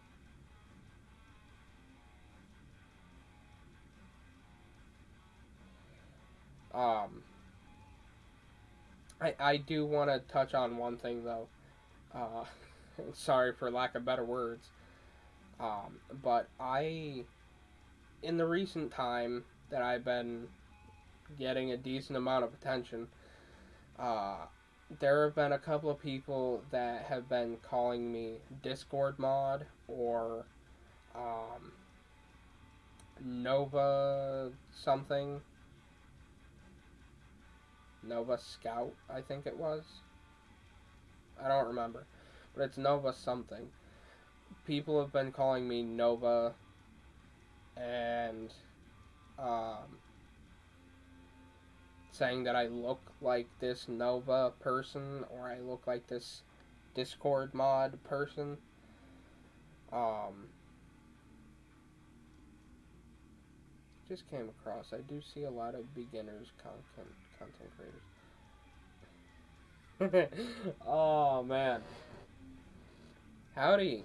I do want to touch on one thing though. Sorry for lack of better words. But in the recent time that I've been getting a decent amount of attention, there have been a couple of people that have been calling me Discord mod or Nova something. Nova Scout, I think it was. I don't remember. But it's Nova something. People have been calling me Nova and um, saying that I look like this Nova person or I look like this Discord mod person. Um, just came across. I do see a lot of beginners content creators. Oh man. Howdy.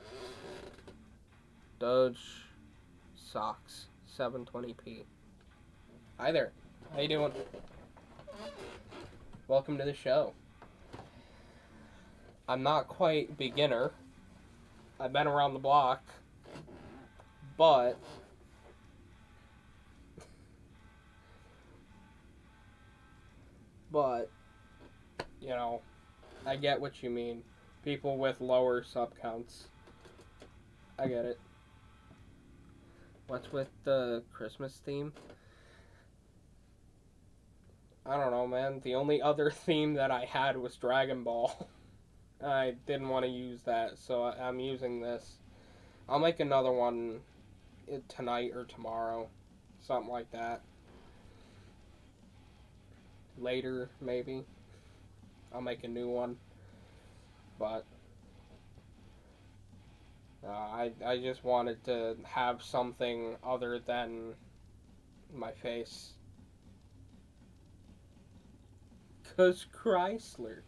Doge Socks 720p. Hi there. How you doing? Welcome to the show. I'm not quite beginner. I've been around the block, but you know, I get what you mean. People with lower sub counts. I get it. What's with the Christmas theme? I don't know, man. The only other theme that I had was Dragon Ball. I didn't want to use that, so I'm using this. I'll make another one tonight or tomorrow. Something like that. Later, maybe. I'll make a new one. But I just wanted to have something other than my face. 'Cause Chrysler.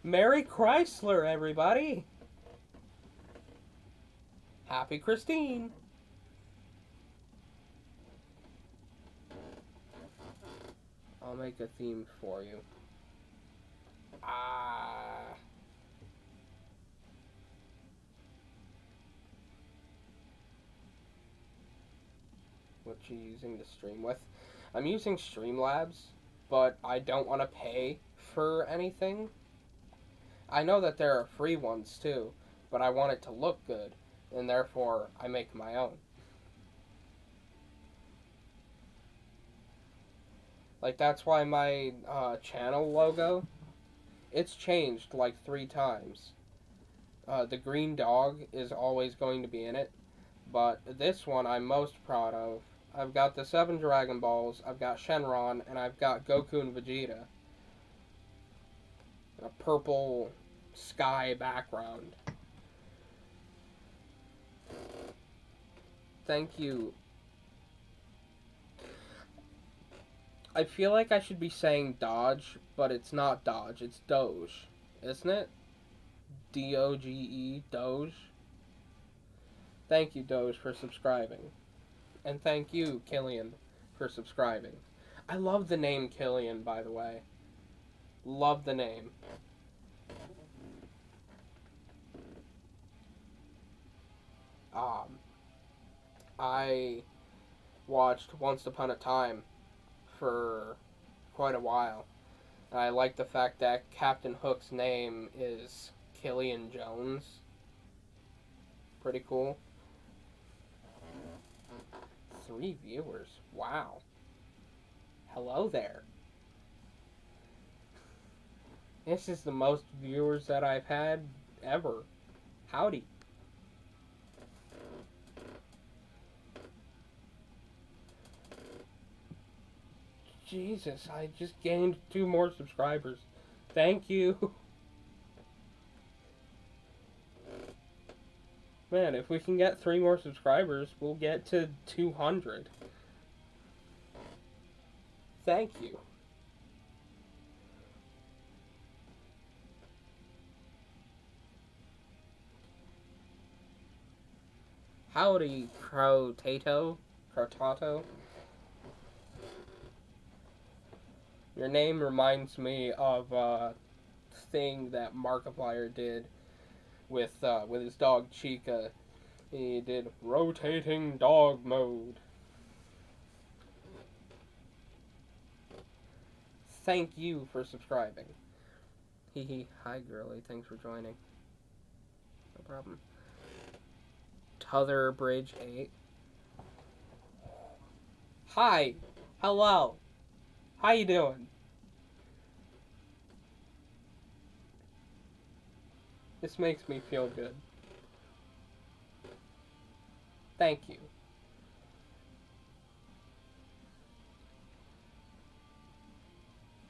Merry Chrysler, everybody! Happy Christine! I'll make a theme for you. What you using to stream with? I'm using Streamlabs, but I don't want to pay for anything. I know that there are free ones too, but I want it to look good, and therefore I make my own. Like, that's why my channel logo, it's changed like 3 times. The green dog is always going to be in it, but this one I'm most proud of. I've got the 7 Dragon Balls, I've got Shenron, and I've got Goku and Vegeta. A purple sky background. Thank you. I feel like I should be saying Dodge, but it's not Dodge, it's Doge, isn't it? D-O-G-E, Doge. Thank you, Doge, for subscribing. And thank you, Killian, for subscribing. I love the name Killian, by the way. Love the name. I watched Once Upon a Time for quite a while. I like the fact that Captain Hook's name is Killian Jones. Pretty cool. 3 viewers. Wow. Hello there. This is the most viewers that I've had ever. Howdy. Jesus, I just gained 2 more subscribers. Thank you. Man, if we can get 3 more subscribers, we'll get to 200. Thank you. Howdy, Crotato. Your name reminds me of a thing that Markiplier did with his dog Chica. He did rotating dog mode. Thank you for subscribing. Hehe. Hi, girly. Thanks for joining. No problem. T'other Bridge 8. Hi. Hello. How you doing? This makes me feel good. Thank you.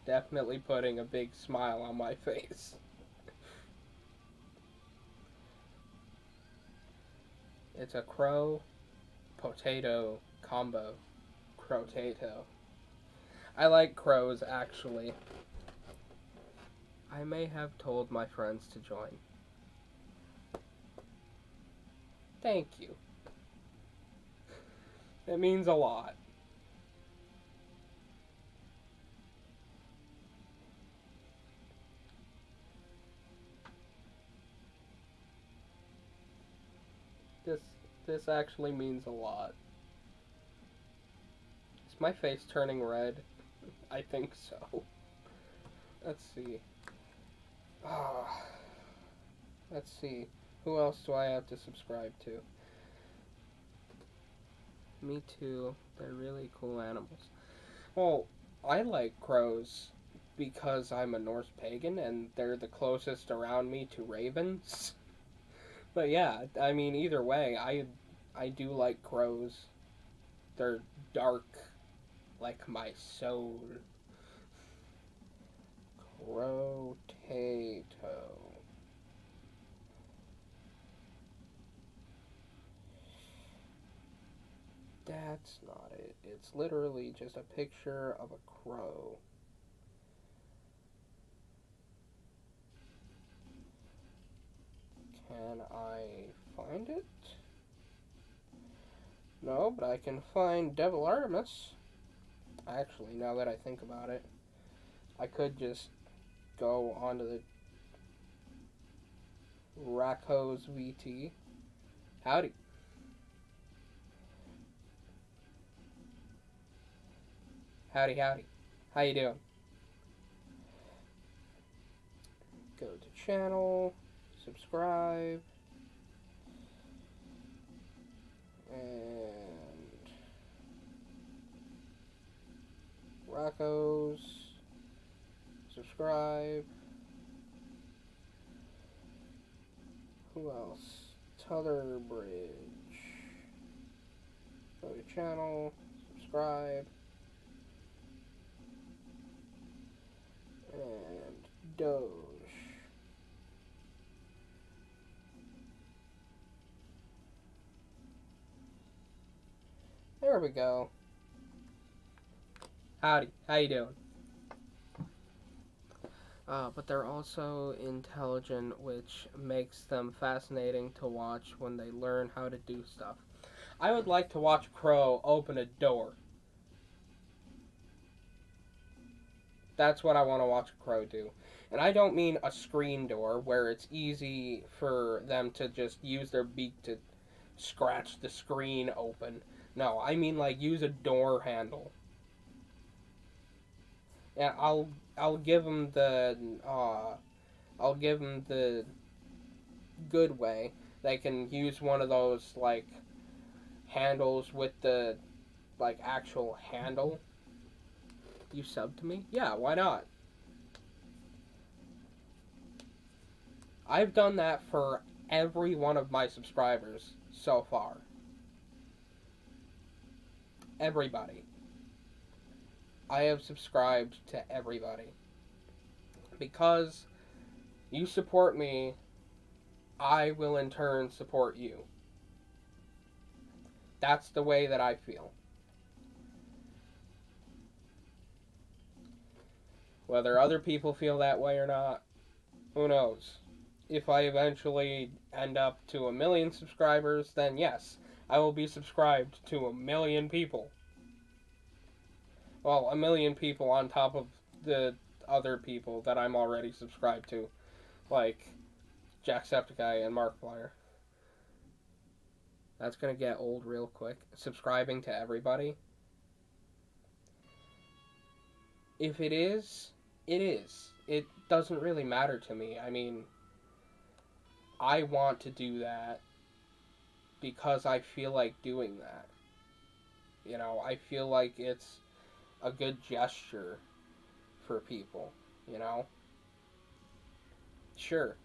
Definitely putting a big smile on my face. It's a crow potato combo. Crotato. I like crows, actually. I may have told my friends to join. Thank you. It means a lot. This this actually means a lot. Is my face turning red? I think so. Let's see. Ah, let's see. Who else do I have to subscribe to? Me too. They're really cool animals. Well, I like crows because I'm a Norse pagan and they're the closest around me to ravens. But yeah, I mean either way, I do like crows. They're dark like my soul. Crotato. That's not it. It's literally just a picture of a crow. Can I find it? No, but I can find Devil Artemis. Actually, now that I think about it, I could just go onto the Rakos VT. Howdy. Howdy, howdy. How you doing? Go to channel, subscribe, and Rakos, subscribe. Who else? T'other Bridge. Go to channel, subscribe, and Doge. There we go. Howdy, how you doing? But they're also intelligent, which makes them fascinating to watch when they learn how to do stuff. I would like to watch a crow open a door. That's what I want to watch a crow do. And I don't mean a screen door where it's easy for them to just use their beak to scratch the screen open. No, I mean like use a door handle. Yeah, I'll give them the I'll give them the good way. They can use one of those like handles with the like actual handle. You sub to me? Yeah, why not? I've done that for every one of my subscribers so far. Everybody. I have subscribed to everybody. Because you support me, I will in turn support you. That's the way that I feel. Whether other people feel that way or not, who knows? If I eventually end up to 1,000,000 subscribers, then yes, I will be subscribed to 1,000,000 people. Well, 1,000,000 people on top of the other people that I'm already subscribed to, like Jacksepticeye and Markiplier. That's gonna get old real quick. Subscribing to everybody. If it is, it is. It doesn't really matter to me. I mean, I want to do that because I feel like doing that. You know, I feel like it's a good gesture for people, you know? Sure,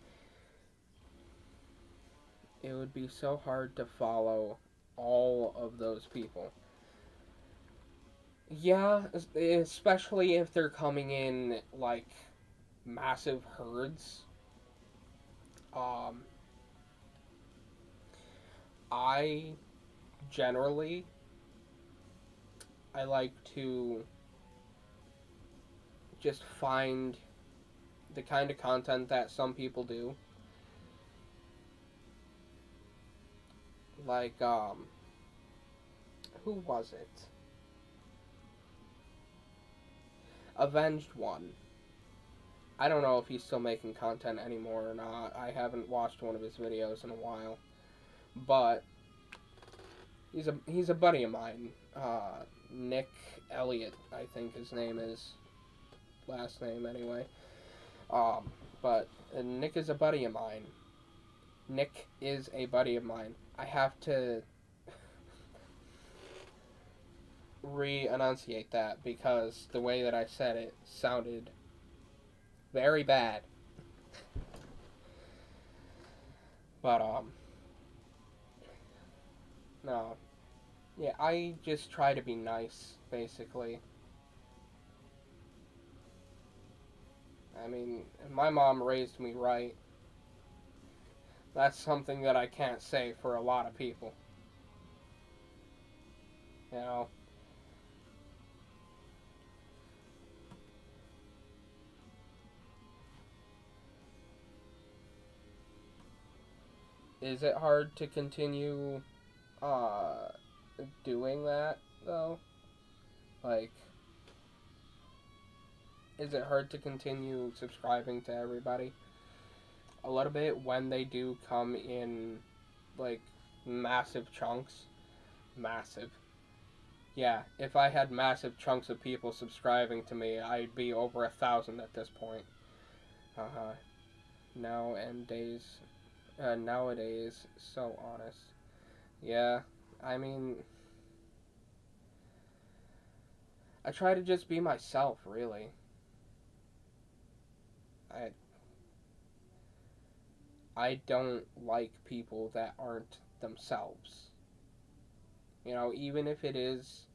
it would be so hard to follow all of those people. Yeah, especially if they're coming in like massive herds. Um, I generally I like to just find the kind of content that some people do. Like who was it? Avenged One. I don't know if he's still making content anymore or not. I haven't watched one of his videos in a while, but he's a buddy of mine. Nick Elliott, I think his name is, last name anyway. But Nick is a buddy of mine. Nick is a buddy of mine. I have to re-enunciate that because the way that I said it sounded very bad. But no. Yeah, I just try to be nice, basically. I mean, my mom raised me right. That's something that I can't say for a lot of people. You know? Is it hard to continue uh doing that though? Like, is it hard to continue subscribing to everybody? A little bit when they do come in like massive chunks. Massive. Yeah, if I had massive chunks of people subscribing to me, I'd be over 1,000 at this point. Uh huh. Now and days, nowadays, so honest. Yeah, I mean, I try to just be myself, really. I I don't like people that aren't themselves. You know, even if it is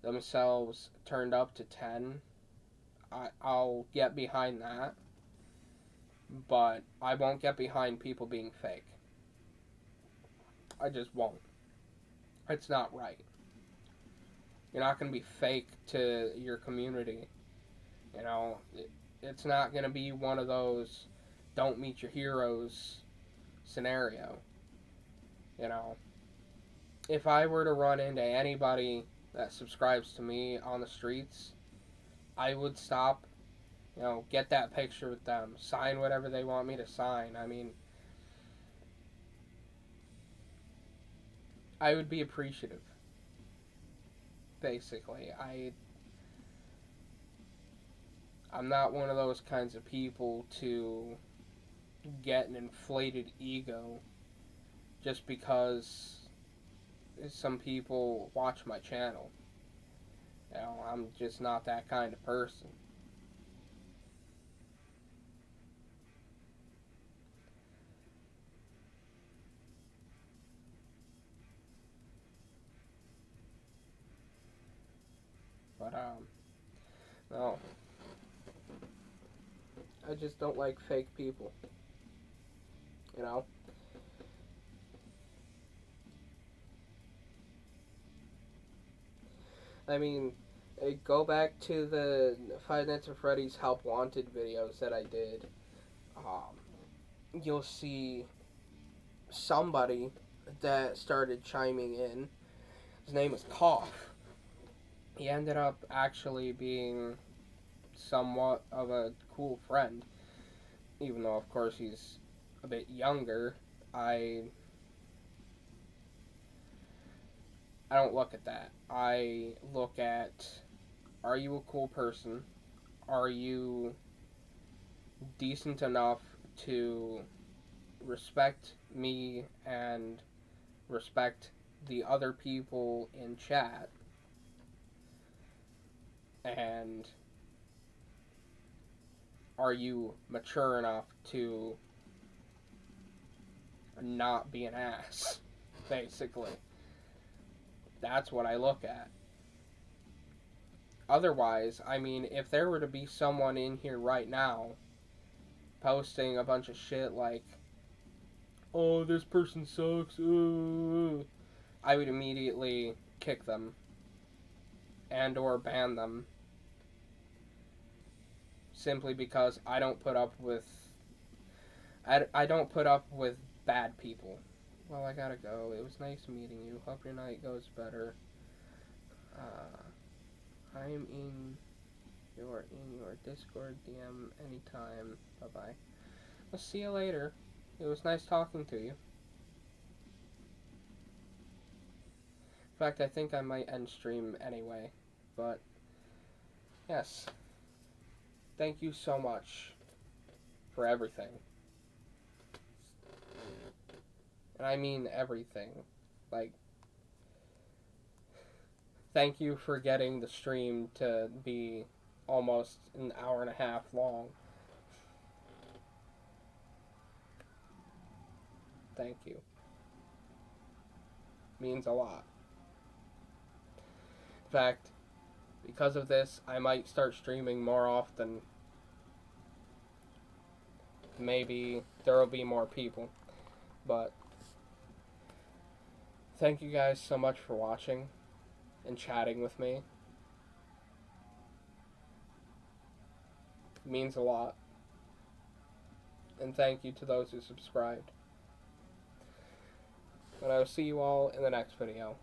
themselves turned up to 10, I'll get behind that, but I won't get behind people being fake. I just won't. It's not right. You're not going to be fake to your community. You know, it's not going to be one of those don't meet your heroes scenario. You know, if I were to run into anybody that subscribes to me on the streets, I would stop, you know, get that picture with them, sign whatever they want me to sign. I mean, I would be appreciative. Basically, I'm not one of those kinds of people to get an inflated ego just because some people watch my channel. You know, I'm just not that kind of person. But no, I just don't like fake people. You know, I mean, go back to the Five Nights at Freddy's Help Wanted videos that I did. You'll see somebody that started chiming in. His name was Cough. He ended up actually being somewhat of a cool friend, even though, of course, he's a bit younger. I I don't look at that. I look at, are you a cool person? Are you decent enough to respect me and respect the other people in chat, and are you mature enough to not be an ass, basically. That's what I look at. Otherwise, I mean, if there were to be someone in here right now posting a bunch of shit like, oh, this person sucks, I would immediately kick them and or ban them, simply because I don't put up with bad people. Well, I gotta go. It was nice meeting you. Hope your night goes better. I'm in your Discord DM anytime. Bye bye. I'll see you later. It was nice talking to you. In fact, I think I might end stream anyway. But yes, thank you so much for everything. And I mean everything. Like, thank you for getting the stream to be almost an hour and a half long. Thank you. Means a lot. In fact, because of this, I might start streaming more often. Maybe there will be more people. But thank you guys so much for watching and chatting with me. It means a lot. And thank you to those who subscribed. And I will see you all in the next video.